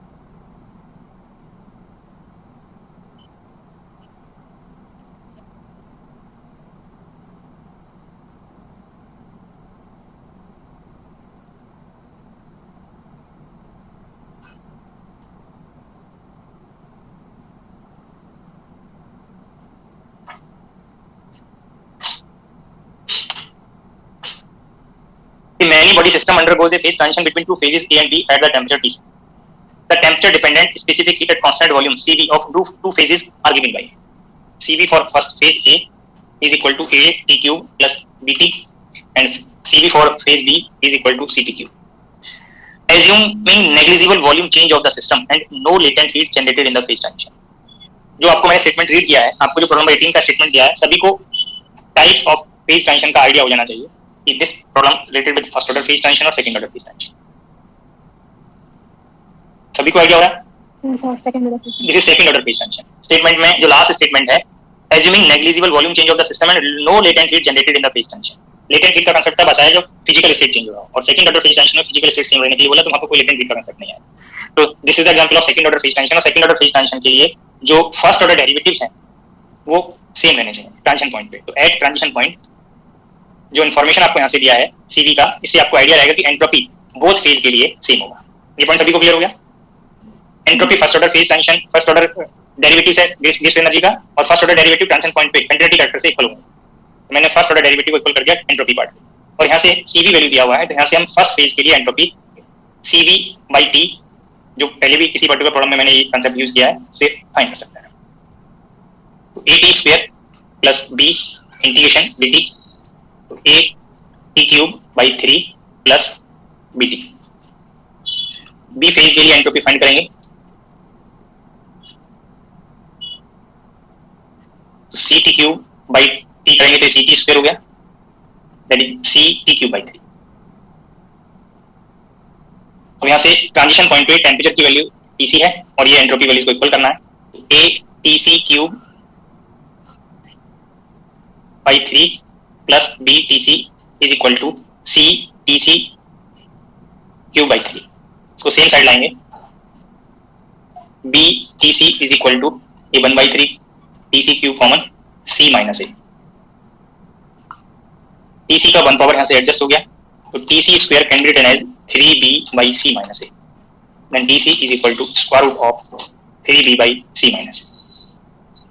Many body system undergoes a phase transition between two phases A and B at the temperature T. temperature dependent specific heat at constant volume CV of two phases are given by CV for first phase A is equal to A T cube plus BT and CV for phase B is equal to CT cube. Assuming negligible volume change of the system and no latent heat generated in the phase transition. जो आपको मैंने स्टेटमेंट रीड किया है, आपको जो प्रॉब्लम 18 का स्टेटमेंट दिया है, सभी को टाइप्स ऑफ फेज ट्रांजिशन का आइडिया हो जाना चाहिए कि this problem related with first order phase transition और सेकंड ऑर्डर फेज ट्रांजिशन. सभी को आइडिया हो रहा है? Second order. This is second order phase transition. Statement में जो लास्ट स्टेटमेंट है, assuming negligible volume change of the system and no latent heat generated in the phase transition. Latent heat का कांसेप्ट तब आता है जब फिजिकल स्टेट चेंज होगा, और सेकंड ऑर्डर फेज ट्रांजिशन में फिजिकल स्टेट सेम रहने के लिए बोला, तो वहां पर कोई लेटेंट हीट का कांसेप्ट नहीं है. तो this is the example of second order phase transition. और सेकंड ऑर्डर फेज ट्रांजिशन के लिए जो फर्स्ट ऑर्डर डेरिवेटिव्स हैं वो सेम रहने चाहिए ट्रांजिशन पॉइंट पे. तो एट ट्रांजिशन पॉइंट जो इन्फॉर्मेशन आपको यहाँ से दिया है सीवी का, इससे आपको आइडिया रहेगा कि एंट्रोपी बोथ फेज के लिए सेम होगा. ये पॉइंट सभी को क्लियर हो गया? Entropy first order phase transition, first order derivative है गेस एनर्जी का, और first order derivative transition point पे कंटिन्यूटी फैक्टर से इक्वल होगा. तो मैंने फर्स्ट ऑर्डर डेरिवेटिव को इक्वल कर दिया एंट्रोपी पार्ट, और यहाँ से सीवी वैल्यू दिया हुआ है, तो यहाँ से हम फर्स्ट फेज के लिए एंट्रोपी सीवी बाई टी, जो पहले भी किसी पर्टिकुलर प्रॉब्लम में मैंने ये कांसेप्ट यूज किया है, उसे फाइंड कर सकते हैं. तो A T square plus B integration B T, तो A T cube by 3 plus B T. B phase के लिए एंट्रोपी फाइंड करेंगे, तो C T cube by T करेंगे तो सी टी स्क्वायर हो गया, that is C T cube by 3. अब यहाँ से ट्रांजिशन पॉइंट पे टेम्परेचर की वैल्यू टीसी है और ये एंट्रोपी वैल्यूज को इक्वल करना है. A T C cube by 3 plus B T C is equal to C T C cube by 3. इसको सेम साइड लाएंगे, B T C is equal to A 1/3 T C cube common C minus A. T C का 1 पावर यहाँ से एडजस्ट हो गया, तो T C square can be written as 3b by c minus a. Then dc is equal to square root of 3b by c minus a.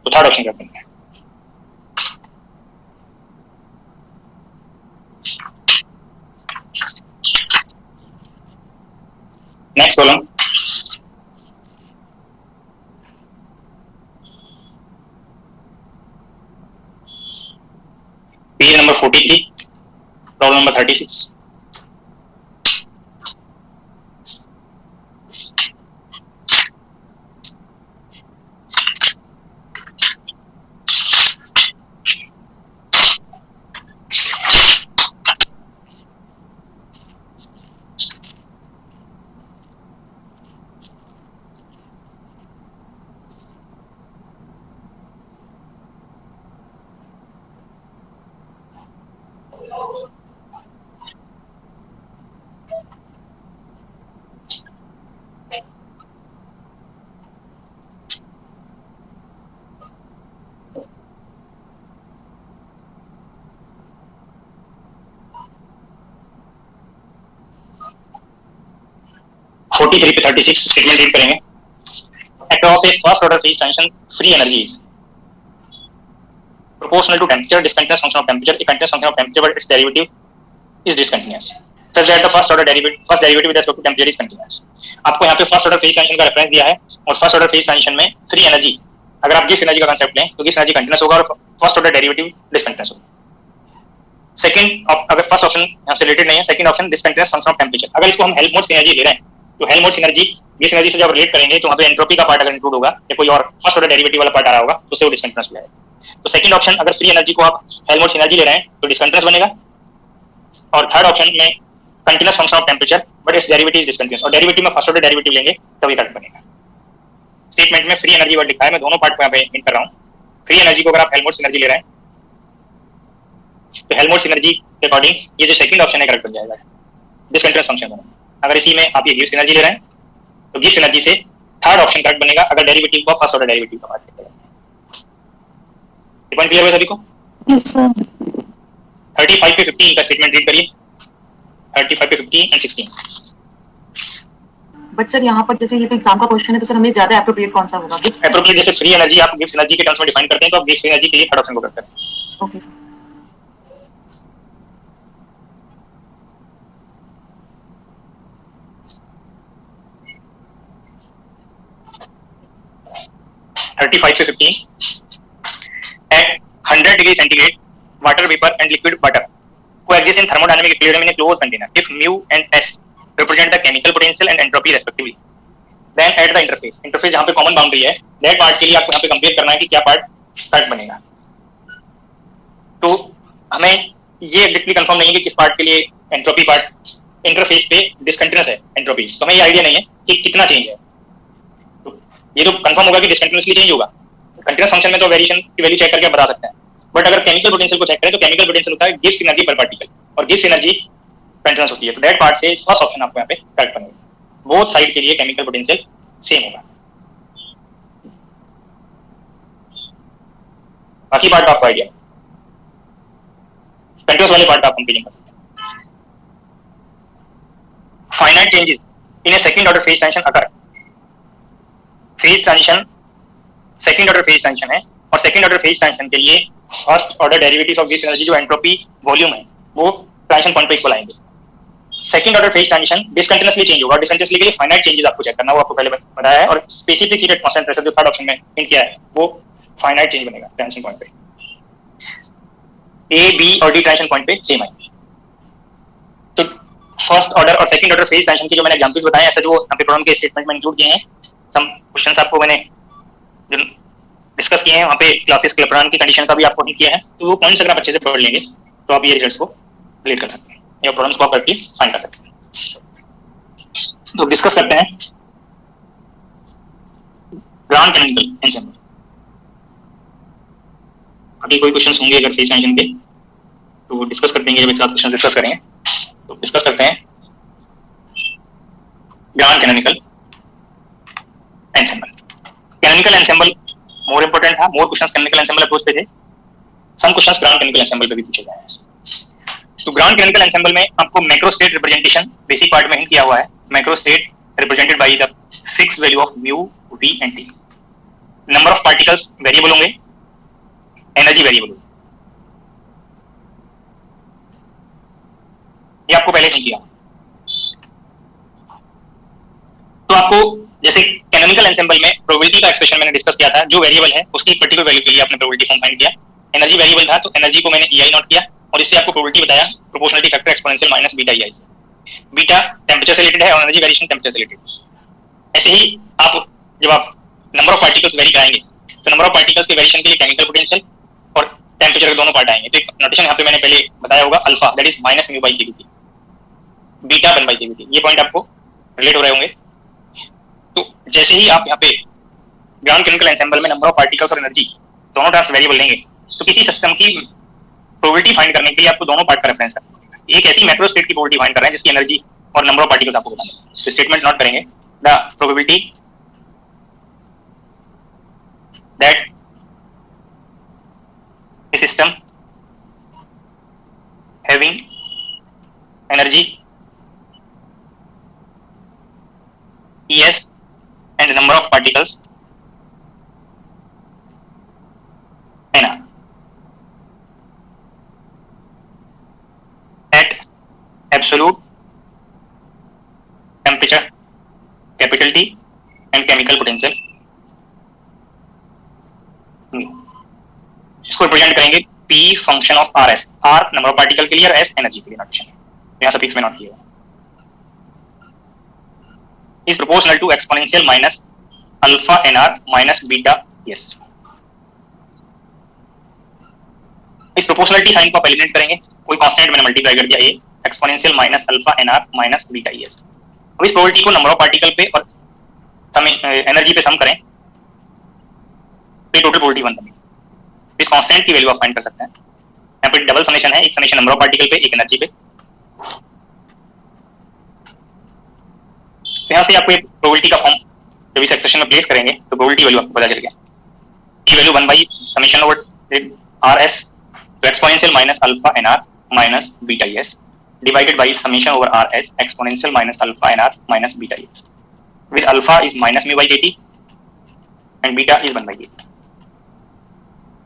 तो थर्ड ऑप्शन करते हैं. Next problem, page number 43, problem number 36. Forty three पे 36 स्टेटमेंट रीड करेंगे. Across a first order phase transition, free energy is proportional to temperature, discontinuous function of temperature, a continuous function of temperature, but its derivative is discontinuous, such that the first derivative with respect to temperature is continuous. आपको यहाँ पे फर्स्ट ऑर्डर फेज ट्रांजिशन का रेफरेंस दिया है, और फर्स्ट ऑर्डर फेज ट्रांजिशन में फ्री एनर्जी, अगर आप गिब्स एनर्जी का कांसेप्ट लें तो गिब्स एनर्जी कंटीन्यूअस होगा और फर्स्ट ऑर्डर डेरिवेटिव डिसकंटीन्यूअस होगा. सेकंड, अगर फर्स्ट ऑप्शन यहाँ से रिलेटेड नहीं है, second option discontinuous function of temperature. अगर इसको हम हेल्महोल्ट्ज एनर्जी ले रहे हैं, तो हेल्महोल्ट्ज एनर्जी गिब्स एनर्जी से जब रिलेट करेंगे तो वहाँ पे एंट्रोपी का पार्ट अगर इंक्लूड होगा या कोई और फर्स्ट ऑर्डर डेरिवेटिव वाला पार्ट आ रहा होगा तो उसे वो डिसकंटीन्यूअस हो जाएगा. तो सेकंड ऑप्शन, अगर फ्री एनर्जी को आप हेल्महोल्ट्ज एनर्जी ले रहे हैं तो डिसकंटीन्यूअस बनेगा, और थर्ड ऑप्शन में continuous function of temperature but it's derivative is discontinuous, और डेरिवेटिव में फर्स्ट ऑर्डर डेरिवेटिव लेंगे तभी करेक्ट बनेगा. स्टेटमेंट में फ्री एनर्जी वर्ड लिखा है, मैं दोनों पार्ट को यहाँ पे हिंट कर रहा हूँ. फ्री एनर्जी को अगर आप हेल्महोल्ट्ज एनर्जी ले रहे हैं तो हेल्महोल्ट्ज एनर्जी के अकॉर्डिंग ये जो सेकंड ऑप्शन है करेक्ट बन जाएगा, डिसकंटीन्यूअस फंक्शन बनेगा. अगर इसी में आप ये गिब्स एनर्जी ले रहे हैं तो गिब्स एनर्जी से थर्ड ऑप्शन करेक्ट बनेगा अगर डेरिवेटिव को फर्स्ट ऑर्डर डेरिवेटिव का पार्ट लेते हैं. पॉइंट क्लियर हुआ सभी को? Yes, sir. 35 पे 15 का स्टेटमेंट रीड करिए. 35 पे 15 एंड 16. बट सर यहाँ पर जैसे ये तो एग्जाम का क्वेश्चन है, तो सर हमें ज्यादा एप्रोप्रिएट कौन सा होगा? एप्रोप्रिएट जैसे फ्री एनर्जी आप गिब्स एनर्जी के टर्म्स में डिफाइन करते हैं, तो आप गिब्स एनर्जी के लिए थर्ड ऑप्शन को करते हैं. ओके. 35 से 15 at 100 degree centigrade, water vapor and liquid water coexist in thermodynamic equilibrium in a closed container if mu and s represent the chemical potential and entropy respectively. Then at the interface जहाँ पे कॉमन बाउंड्री है, that part के लिए आपको यहाँ पे कंपेयर करना है कि क्या पार्ट करेक्ट बनेगा. तो हमें ये एग्जैक्टली कंफर्म नहीं है कि किस पार्ट के लिए एंट्रोपी पार्ट इंटरफेस पे डिसकंटिन्यूअस है एंट्रोपी, तो हमें ये आइडिया नहीं है कि कितना चेंज है. तो ये तो कंफर्म होगा कि डिसकंटिन्यूअसली चेंज होगा. कंटिन्यूअस फंक्शन में तो वेरिएशन की वैल्यू चेक करके आप बता सकते हैं, बट अगर केमिकल पोटेंशियल को चेक करें तो केमिकल पोटेंशियल होता है गिव्स एनर्जी पर पार्टिकल और गिव्स एनर्जी कंटिन्यूअस होती है. तो दैट पार्ट से फर्स्ट ऑप्शन आपको यहाँ पे करेक्ट बनेगा. बोथ साइड के लिए केमिकल पोटेंशियल सेम होगा. बाकी पार्ट आपको आइडिया, कंटिन्यूअस वाले पार्ट का आप कंपेरिजन कर सकते हैं. Finite changes in a second order phase transition occur. Phase transition second order phase transition है और सेकंड ऑर्डर फेज ट्रांजिशन के लिए फर्स्ट ऑर्डर डेरिवेटिव्स ऑफ गिव्स एनर्जी जो एंट्रोपी वॉल्यूम है वो ट्रांजिशन पॉइंट पे इक्वल आएंगे. Second order phase transition discontinuously change होगा. डिसकंटिन्यूअसली के लिए फाइनाइट चेंजेस आपको चेक करना, वो आपको पहले बताया है. और specific heat at constant pressure जो थर्ड ऑप्शन में हिंट किया है वो फाइनाइट चेंज बनेगा ट्रांजिशन पॉइंट पे. ए बी और डी ट्रांजिशन पॉइंट पे सेम आएंगे. तो फर्स्ट ऑर्डर और सेकंड ऑर्डर फेज ट्रांजिशन के जो मैंने एग्जांपल्स बताए ऐसे जो यहाँ पे प्रॉब्लम के स्टेटमेंट में इंक्लूड किए हैं. सम क्वेश्चंस आपको मैंने जो डिस्कस किए हैं वहाँ पे क्लासेस क्लेपरॉन की कंडीशन का भी आपको हिंट किया है. तो वो पॉइंट्स अगर आप अच्छे से पढ़ लेंगे तो आप ये रिजल्ट्स को रिलेट कर सकते हैं या प्रॉब्लम्स को आप करके फाइंड कर सकते हैं. तो डिस्कस करते हैं ग्राउंड केमिकल एंसेंबल. अभी कोई क्वेश्चंस होंगे अगर फेज ट्रांजिशन के तो डिस्कस करते हैं. जब एक साथ क्वेश्चंस डिस्कस करेंगे तो डिस्कस करते हैं grand canonical ensemble. Canonical ensemble more important था. More questions canonical ensemble approach पे थे. Some questions grand canonical ensemble पे भी पूछे गए हैं. तो ग्राउंड केमिकल एंसेंबल में आपको macro state representation basic part में हिंट किया हुआ है. Macro state represented by the fixed value of mu V and T. Number of particles variable होंगे, एनर्जी वेरिएबल होगी. ये आपको पहले नहीं किया. तो आपको जैसे कैनोनिकल एंसेंबल में प्रोबेबिलिटी का एक्सप्रेशन मैंने डिस्कस किया था. जो वेरिएबल है उसकी एक पर्टिकुलर वैल्यू के लिए आपने प्रोबेबिलिटी फॉर्म फाइंड किया. एनर्जी वेरिएबल था तो एनर्जी को मैंने EI नोट किया और इससे आपको प्रोबेबिलिटी बताया proportionality factor exponential minus beta EI से. बीटा टेंपरेचर से रिलेटेड है और एनर्जी वेरिएशन टेंपरेचर से रिलेटेड. ऐसे ही आप जब आप नंबर ऑफ पार्टिकल्स वेरी कराएंगे तो नंबर ऑफ पार्टिकल्स के वेरिएशन के लिए केमिकल पोटेंशियल और टेंपरेचर के दोनों पार्ट आएंगे. तो एक नोटेशन यहाँ पे मैंने पहले बताया होगा alpha that is minus mu by KVT, beta 1 by KVT. ये पॉइंट आपको रिलेट हो रहे होंगे. तो जैसे ही आप यहाँ पे ग्राउंड केमिकल एंसेंबल में नंबर ऑफ पार्टिकल्स और एनर्जी दोनों टर्म्स वेरिएबल लेंगे तो किसी सिस्टम की प्रोबेबिलिटी फाइंड करने के लिए आपको दोनों पार्ट का रेफरेंस करना है. एक ऐसी मैक्रो स्टेट की प्रोबेबिलिटी फाइंड कर रहे हैं जिसकी एनर्जी और नंबर ऑफ पार्टिकल्स आपको बताने हैं. तो स्टेटमेंट नोट करेंगे the probability that a system having energy Es and number of particles Nr at absolute temperature capital T and chemical potential इसको रिप्रेजेंट करेंगे P function of RS. R number of particle के लिए और S एनर्जी के लिए नोटेशन है. यहाँ सफिक्स में नोट किया is proportional to exponential minus alpha NR minus beta S. इस प्रोपोर्शनलिटी साइन को आप एलिमिनेट करेंगे. कोई कांस्टेंट मैंने मल्टीप्लाई कर दिया ये exponential minus alpha NR minus beta S. अब इस प्रोबेबिलिटी को नंबर ऑफ पार्टिकल पे और एनर्जी पे सम करें तो टोटल प्रोबेबिलिटी 1 बनेगी. इस कांस्टेंट की वैल्यू आप फाइंड कर सकते हैं. यहाँ पे डबल समेशन है, एक समेशन नंबर ऑफ पार्टिकल पे, एक एनर्जी पे. तो यहाँ से आपको एक प्रोबेबिलिटी का फॉर्म जब इस एक्सप्रेशन में प्लेस करेंगे तो प्रोबेबिलिटी वैल्यू आपको पता चल गया. की value 1 by summation over RS तो exponential minus alpha NR minus beta S divided by summation over RS exponential minus alpha NR minus beta S where alpha is minus mu by kt and beta is 1 by kt.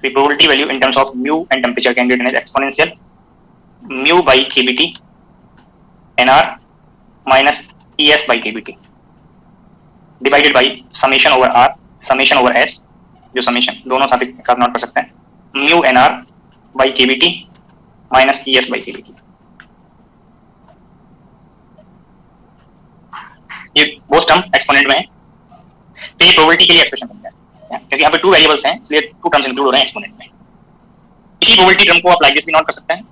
The probability value in terms of mu and temperature can be written as exponential mu by kBT nr minus es by kBT divided by summation over r summation over s जो समीशन दोनों साथ एक साथ नोट कर सकते हैं, mu N R by kBT minus E S by kBT. ये वो टर्म एक्सपोनेंट में है, तो ये प्रोबेबिलिटी के लिए एक्सप्रेशन बन गया है, क्योंकि यहाँ पे टू वेरिएबल्स हैं इसलिए टू टर्म्स इंक्लूड हो रहे हैं एक्सपोनेंट में। इसी प्रोबेबिलिटी टर्म को आप लाइक दिस भी नोट कर सकते हैं,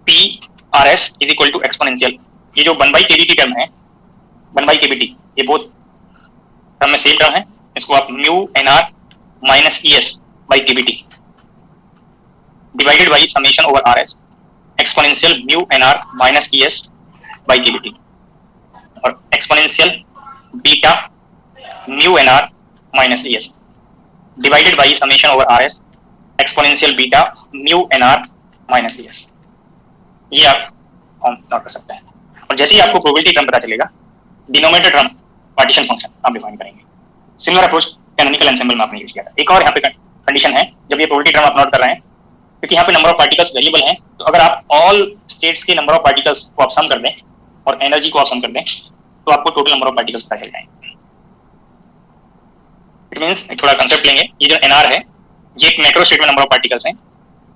P R S is equal to exponential, ये जो 1/kBt टर्म है, 1/kBt, ये बहुत टर्म में सेम टर्म है, इसको आप mu N R minus E S by KBT divided by summation over R S exponential mu N R minus E S by KBT, और exponential beta mu N R minus E S divided by summation over R S exponential beta mu N R minus E S. ये आप फॉर्म नोट कर सकते हैं, और जैसे ही आपको प्रोबेबिलिटी टर्म पता चलेगा, डिनोमिनेटर टर्म पार्टीशन फंक्शन आप डिफाइन करेंगे। सिमिलर अप्रोच कैनोनिकल एंसेंबल में आपने यूज किया था। एक और यहाँ पे कंडीशन है जब ये प्रोबेबिलिटी टर्म आप नोट कर रहे हैं, क्योंकि यहाँ पे नंबर ऑफ पार्टिकल्स वेरिएबल हैं, तो अगर आप ऑल स्टेट्स के नंबर ऑफ पार्टिकल्स को आप सम कर दें और एनर्जी को आप सम कर दें, तो आपको टोटल नंबर ऑफ पार्टिकल्स पता चल जाएंगे। इट मींस थोड़ा कंसेप्ट लेंगे, ये जो एनआर है ये एक मैक्रो स्टेट में नंबर ऑफ पार्टिकल्स हैं,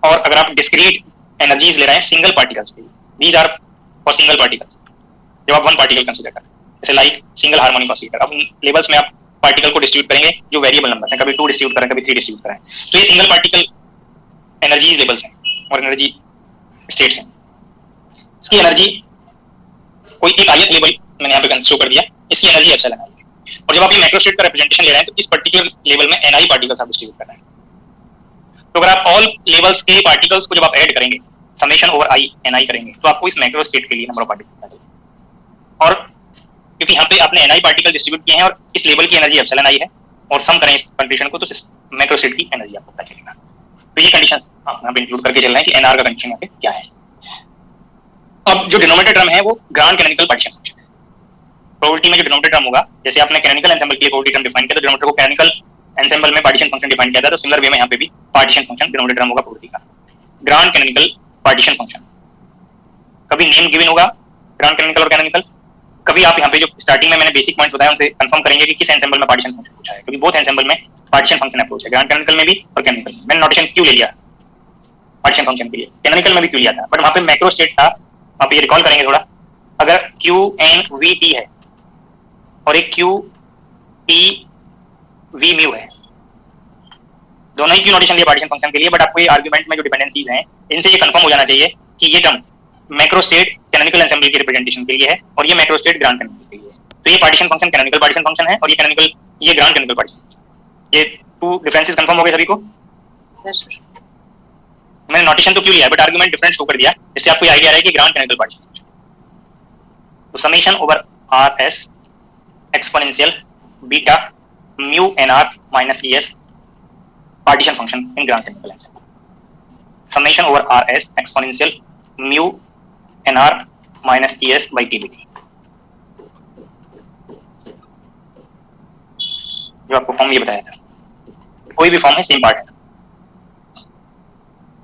और अगर आप डिस्क्रीट एनर्जीज ले रहे हैं सिंगल पार्टिकल्स के लिए, these are for single particles, जब आप वन पार्टिकल कंसीडर करें, जैसे लाइक सिंगल हार्मोनिक ऑसिलेटर, अब लेवल्स में आप पार्टिकल को डिस्ट्रीब्यूट करेंगे जो वेरिएबल नंबर हैं, कभी 2 डिस्ट्रीब्यूट करें, कभी 3 डिस्ट्रीब्यूट करें, तो ये सिंगल पार्टिकल एनर्जी लेवल्स हैं और एनर्जी स्टेट्स हैं। इसकी एनर्जी कोई एक ith लेवल मैंने यहाँ पे शो कर दिया, इसकी एनर्जी एप्सिलॉन आई है, और जब आप ये मैक्रो स्टेट का रिप्रेजेंटेशन ले रहे हैं तो इस पर्टिकुलर लेवल में ni पार्टिकल्स आप डिस्ट्रीब्यूट कर रहे हैं। तो अगर आप ऑल लेवल्स के पार्टिकल्स को जब आप ऐड करेंगे, समेशन ओवर i ni करेंगे, तो आपको इस मैक्रो स्टेट के लिए नंबर ऑफ पार्टिकल्स मिलेगा। और क्योंकि यहाँ पे आपने ni पार्टिकल डिस्ट्रीब्यूट किए हैं और इस लेवल की एनर्जी एप्सिलॉन आई है, और सम करें इस कंडीशन को, तो इस मैक्रो स्टेट की एनर्जी आपको पता चलेगा। तो ये कंडीशन आप यहाँ पे इंक्लूड करके चल रहे हैं कि एनआर का कंडीशन यहाँ पे क्या है। अब जो डिनोमिनेटर टर्म है वो ग्रांड कैनोनिकल पार्टीशन फंक्शन है। प्रोबेबिलिटी में जो डिनोमिनेटर टर्म होगा, जैसे आपने कैनोनिकल एंसेंबल के लिए प्रोबेबिलिटी टर्म डिफाइन किया, तो डिनोमिनेटर को कैनोनिकल एंसेंबल में पार्टीशन फंक्शन डिफाइन किया था, तो सिमिलर वे में यहाँ पे भी पार्टीशन फंक्शन डिनोमिनेटर टर्म होगा प्रोबेबिलिटी का, ग्रांड कैनोनिकल पार्टीशन फंक्शन। कभी नेम गिवन होगा ग्रांड कैनोनिकल और कैनोनिकल, कभी आप यहाँ पे जो स्टार्टिंग में मैंने बेसिक पॉइंट्स बताया उनसे कंफर्म करेंगे कि किस एंसेंबल में पार्टीशन फंक्शन पूछा है, क्योंकि बोथ एंसेंबल में पार्टीशन फंक्शन अप्रोच है, ग्रांड कैनोनिकल में भी और कैनोनिकल में। मैंने नोटेशन क्यों ले लिया पार्टीशन फंक्शन के लिए, कैनोनिकल में भी क्यों लिया था, बट वहाँ पे मैक्रो स्टेट था, आप ये रिकॉल करेंगे थोड़ा। अगर क्यू एन वी टी है और एक क्यू टी वी म्यू है, दोनों ही क्यू नोटेशन लिए पार्टीशन फंक्शन के लिए, बट आपको ये आर्गुमेंट में जो डिपेंडेंसीज हैं इनसे ये कंफर्म हो जाना चाहिए कि ये term macro state canonical ensemble के रिप्रेजेंटेशन के लिए है और ये मैक्रो स्टेट ग्रांड कैनोनिकल के लिए है। तो ये partition function canonical partition function है और ये कैनोनिकल, ये ग्रांड कैनोनिकल पार्टीशन। ये टू डिफरेंसेस कंफर्म हो गए सभी को? Yes sir. मैंने नोटेशन तो क्यों लिया है, बट आर्गुमेंट डिफरेंट शो कर दिया, इससे आपको आइडिया रहे कि ग्रांड कैनोनिकल पार्टीशन। तो summation over R S exponential beta mu N R minus E S partition function in grand canonical ensemble, summation over R S exponential mu N R minus E S by kBT. जो आपको फॉर्म ये बताया था, कोई भी फॉर्म है सेम पार्ट है।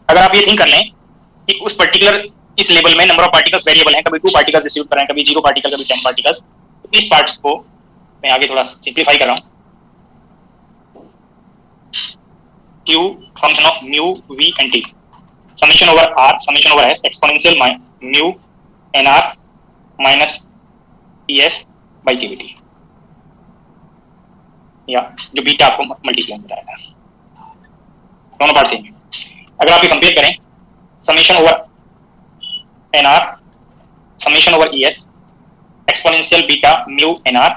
अगर आप ये थिंक कर लें कि उस पर्टिकुलर इस लेवल में नंबर ऑफ पार्टिकल्स वेरिएबल हैं, कभी 2 पार्टिकल्स डिस्ट्रीब्यूट कर रहे हैं, कभी 0 पार्टिकल, कभी 10 पार्टिकल्स, तो इस पार्ट्स को मैं आगे थोड़ा सिंप्लीफाई कर रहा हूं। Q function of mu V and T, summation over R summation over S exponential mu N R minus E S by kBT, या जो बीटा आपको मल्टीप्लाई बताया था, दोनों पार्ट सेम है। अगर आप ये कंपेयर करें, summation over N R summation over E S exponential beta mu N R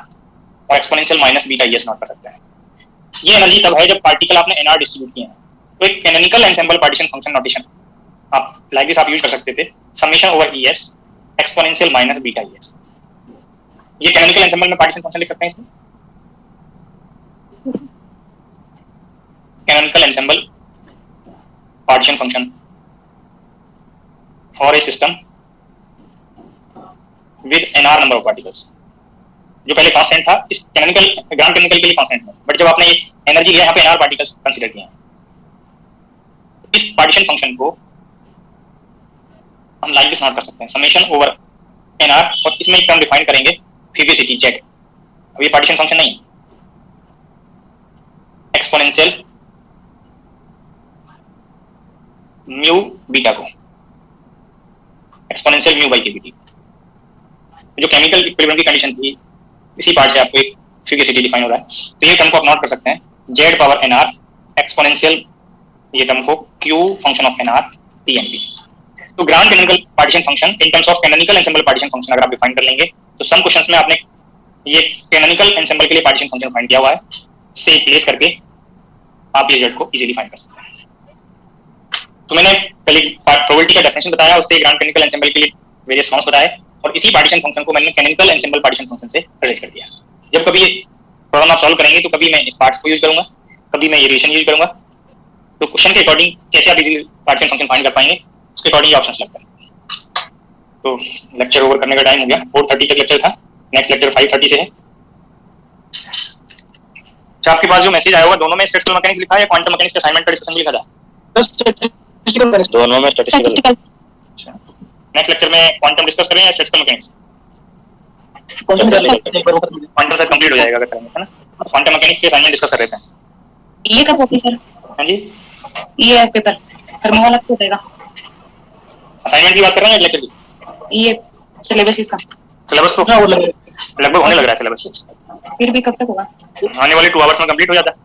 और exponential minus beta E S note कर सकते हैं। ये एनर्जी तब है जब पार्टिकल आपने एन आर डिस्ट्रीब्यूट किए हैं। तो एक canonical ensemble partition function notation आप लाइक दिस आप यूज कर सकते थे, summation over E S exponential minus beta E S. ये कैनोनिकल एंसेंबल में पार्टीशन फंक्शन लिख सकते हैं इसमें, canonical ensemble partition function for a system with NR number of particles. जो पहले कांस्टेंट था इस कैनोनिकल ग्रांड कैनोनिकल के लिए कांस्टेंट है, बट जब आपने ये एनर्जी लिया यहाँ पे एनआर पार्टिकल्स कंसीडर किए हैं, इस पार्टीशन फंक्शन को हम लाइक दिस नोट कर सकते हैं, समेशन ओवर एनआर, और इसमें एक टर्म डिफाइन करेंगे फिजिसिटी जेड। अब ये पार्टीशन फंक्शन नहीं है, एक्सपोनेंशियल म्यू बीटा को, एक्सपोनेंशियल म्यू बाई केवीटी। जो केमिकल इक्विलिब्रियम की कंडीशन थी, इसी पार्ट से आपको एक फ्यूगेसिटी डिफाइन हो रहा है। तो ये टर्म को आप नोट कर सकते हैं, Z power N R exponential, ये टर्म को Q function of N R T N P. तो grand canonical partition function in terms of canonical ensemble partition function अगर आप डिफाइन कर लेंगे तो सम क्वेश्चंस में आपने ये कैनोनिकल एंसेंबल के लिए पार्टीशन फंक्शन फाइंड किया हुआ है, से प्लेस करके आप ये जेड को इजीली फाइंड कर सकते हैं। तो मैंने पहले प्रोबेबिलिटी का डेफिनेशन बताया, उससे ग्रांड कैनोनिकल एंसेंबल के लिए वेरियस फॉर्म्स बताए, और इसी पार्टीशन फंक्शन को मैंने कैनोनिकल एंसेंबल पार्टीशन फंक्शन से रिलेट कर दिया। जब कभी ये प्रॉब्लम आप सॉल्व करेंगे तो कभी मैं इस पार्ट को यूज करूंगा, कभी मैं ये रिलेशन यूज करूंगा। तो क्वेश्चन के अकॉर्डिंग कैसे आप इजीली पार्टीशन फंक्शन फाइंड कर पाएंगे, उसके अकॉर्डिंग ये ऑप्शंस लगते हैं। तो लेक्चर ओवर करने का टाइम हो गया, 4:30 तक लेक्चर था, नेक्स्ट लेक्चर 5:30 से है। अच्छा, आपके पास जो मैसेज आया होगा, दोनों में स्टैटिस्टिकल मैकेनिक्स लिखा है या क्वांटम मैकेनिक्स के असाइनमेंट का डिस्कशन लिखा था? दोनों में स्टैटिस्टिकल। अच्छा, नेक्स्ट लेक्चर में क्वांटम डिस्कस करें या स्टैटिस्टिकल मैकेनिक्स? क्वांटम क्वांटम से कंप्लीट हो जाएगा अगर करेंगे, है ना। क्वांटम मैकेनिक्स के असाइनमेंट डिस्कस कर रहे थे। ये कब होती सर? हां जी, ये पेपर थर्मोवाला कब होगा? असाइनमेंट की बात कर रहे हैं लेक्चर की? ये सिलेबस इसका सिलेबस तो लगभग होने लग रहा है सिलेबस, फिर भी कब तक होगा? आने वाले 2 आवर्स में कंप्लीट हो जाता है।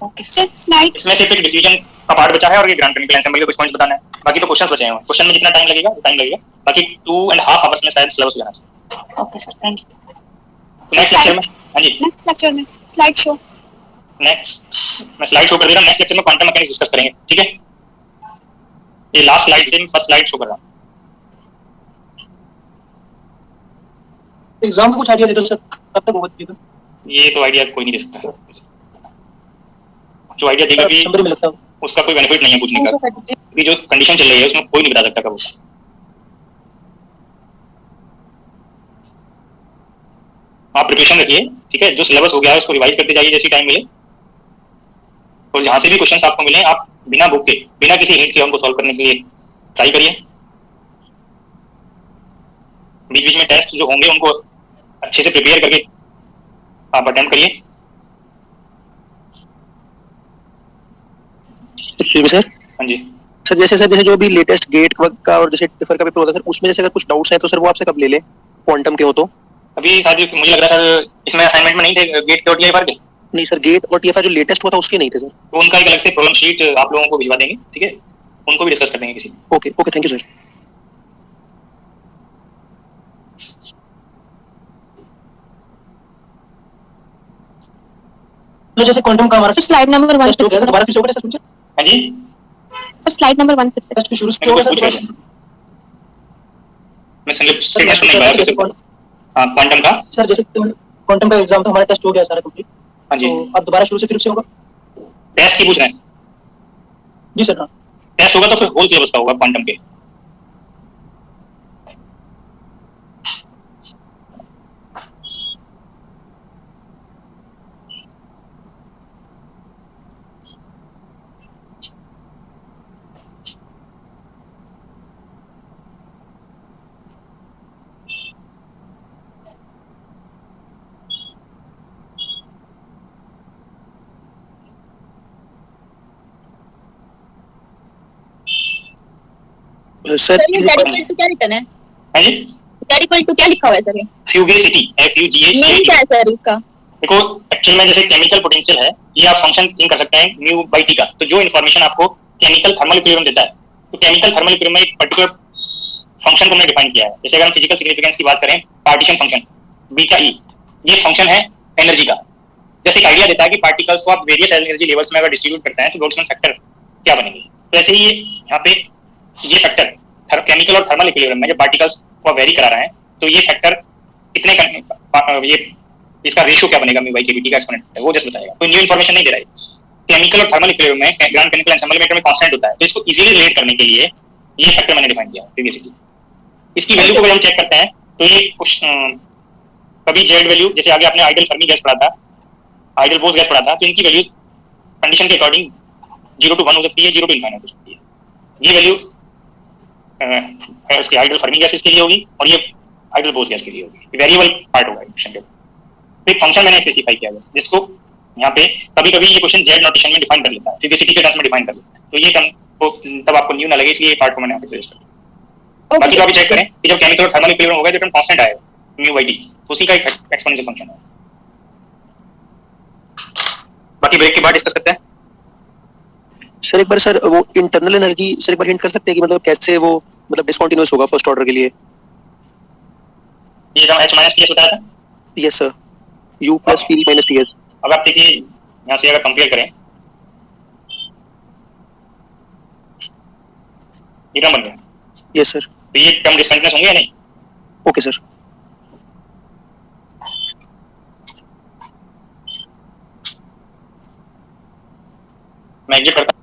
ओके स्लाइड इसमें सिर्फ एक डिसीजन का पार्ट बचा है और ये ग्रांड कैनोनिकल एंसेंबल के कुछ पॉइंट्स बताना है, बाकी तो क्वेश्चंस बचे हैं। क्वेश्चन में जितना टाइम लगेगा बाकी 2.5 आवर्स में शायद सिलेबस हो जाना चाहिए। Okay sir, thank you. Next lecture में, हां जी, नेक्स्ट लेक्चर में स्लाइड शो, नेक्स्ट मैं स्लाइड शो कर दे रहा हूं। नेक्स्ट लेक्चर में क्वांटम मैकेनिक्स डिस्कस करेंगे, ठीक है। ये लास्ट स्लाइड से फर्स्ट स्लाइड शो कर रहा हूं। एग्जाम का कुछ आइडिया दे दो सर, कब तक होगा चीज़? ये तो आइडिया कोई नहीं दे सकता, जो आइडिया देगा भी नंबर में लगता है उसका कोई बेनिफिट नहीं है पूछने का। अभी जो कंडीशन चल रही है उसमें कोई नहीं बता सकता कब होगा। आप प्रिपरेशन रखिए, ठीक है। जो सिलेबस हो गया है उसको रिवाइज करते जाइए जैसी टाइम मिले, और जहां से भी क्वेश्चंस आपको मिले आप बिना बुक के, बिना किसी हिंट के उनको सॉल्व करने के लिए ट्राई करिए। बीच बीच में टेस्ट जो होंगे उनको अच्छे से प्रिपेयर करके आप अटेम्प्ट करिए। सर। हाँ जी सर जैसे जो भी लेटेस्ट गेट का और जैसे डिफर का पेपर होता है सर, उसमें जैसे अगर कुछ डाउट्स हैं तो सर वो आपसे कब ले लें, क्वांटम के हो तो? अभी शायद मुझे लग रहा था इसमें असाइनमेंट में नहीं थे गेट के और टीआईफआर के। नहीं सर, गेट और टीएफआई जो लेटेस्ट हुआ था उसके नहीं थे सर। तो उनका एक अलग से प्रॉब्लम शीट आप लोगों को भिजवा देंगे, ठीक है, उनको भी डिस्कस कर देंगे किसी। Okay okay, thank you sir. तो जैसे क्वांटम का हमारा स्लाइड नंबर 1 टेस्ट हो गया, दोबारा फिर से होगा टेस्ट? हाँ जी सर स्लाइड नंबर 1 फिर से टेस्ट शुरू से होगा सर? मैं स्टेटमेंट नहीं पाया। हां क्वांटम का सर, जैसे क्वांटम का एग्जाम था, हमारा टेस्ट हो गया सारा कंप्लीट। हाँ जी, तो अब दोबारा शुरू से फिर से होगा? टेस्ट की पूछ रहे हैं? जी सर। हाँ टेस्ट होगा तो फिर होल सिलेबस का होगा क्वांटम के। सर, Z क्या रिटर्न है? हाँ जी, Z क्या लिखा हुआ है सर? ये फ्यूगेसिटी मीनिंग क्या है सर इसका? देखो एक्चुअल में जैसे केमिकल पोटेंशियल है, ये आप फंक्शन थिंक कर सकते हैं म्यू बाई टी का। तो जो इन्फॉर्मेशन आपको केमिकल थर्मल इक्विलिब्रियम देता है, तो केमिकल थर्मल इक्विलिब्रियम में एक पर्टिकुलर फंक्शन को मैंने डिफाइन किया है। जैसे अगर हम फिजिकल सिग्निफिकेंस की बात करें, पार्टीशन फंक्शन बीटा ई, ये फंक्शन है एनर्जी का। जैसे एक आइडिया देता है कि पार्टिकल्स को आप वेरियस एनर्जी लेवल्स में अगर डिस्ट्रीब्यूट करते हैं तो बोल्ट्जमैन फैक्टर क्या बनेंगे। तो ऐसे ही यहाँ पे ये फैक्टर केमिकल और थर्मल इक्विलिब्रियम में जब पार्टिकल्स को वेरी करा रहा है तो ये फैक्टर कितने ये इसका रेशियो क्या बनेगा म्यू बाई केवीटी का एक्सपोनेंट है, वो जस्ट बताएगा। कोई न्यू इन्फॉर्मेशन नहीं दे रहा है। केमिकल और थर्मल इक्विलिब्रियम में ग्रांड केमिकल एंसेंबल में कांस्टेंट होता है, तो इसको इजीली रिलेट करने के लिए ये फैक्टर मैंने डिफाइन किया प्रीवियसली। इसकी वैल्यू को हम चेक करते हैं तो ये कुछ कभी जेड वैल्यू, जैसे आगे आपने आइडियल फर्मी गैस पढ़ा था, आइडियल बोस गैस पढ़ा था, तो इनकी वैल्यू कंडीशन के अकॉर्डिंग 0 to 1 हो सकती है, 0 to इनफाइनाइट हो सकती है। ये वैल्यू उसकी आइडियल फर्मी गैसेस के लिए होगी और ये आइडियल बोस गैस के लिए होगी। वेरिएबल पार्ट होगा इक्वेशन के। एक फंक्शन मैंने स्पेसिफाई किया है जिसको यहाँ पे कभी कभी ये क्वेश्चन जेड नोटेशन में डिफाइन कर लेता है, फिजिसिटी के टर्म्स में डिफाइन कर लेता है, तो ये टर्म को तब आपको न्यू ना लगे, इसलिए ये पार्ट को मैंने यहाँ पे सजेस्ट किया। बाकी तो आप चेक करें कि जब केमिकल और थर्मल इक्विलिब्रियम होगा जो टर्म कांस्टेंट आएगा म्यू बाई डी, तो उसी का एक एक्सपोनेंशियल फंक्शन है। बाकी ब्रेक के बाद डिस्कस करते हैं। सर एक बार सर वो इंटरनल एनर्जी सर एक बार हिंट कर सकते हैं कि मतलब कैसे वो मतलब डिसकंटीन्यूअस होगा फर्स्ट ऑर्डर के लिए? ये जो h माइनस ts बताया था, yes sir, u plus p minus ts। अब आप देखिए यहाँ से अगर कंपेयर करें, ये टर्म बन गया, यस सर। तो ये टर्म डिस्कंटिन्यूअस होंगे या नहीं? Okay sir. मैं एग्जिट करता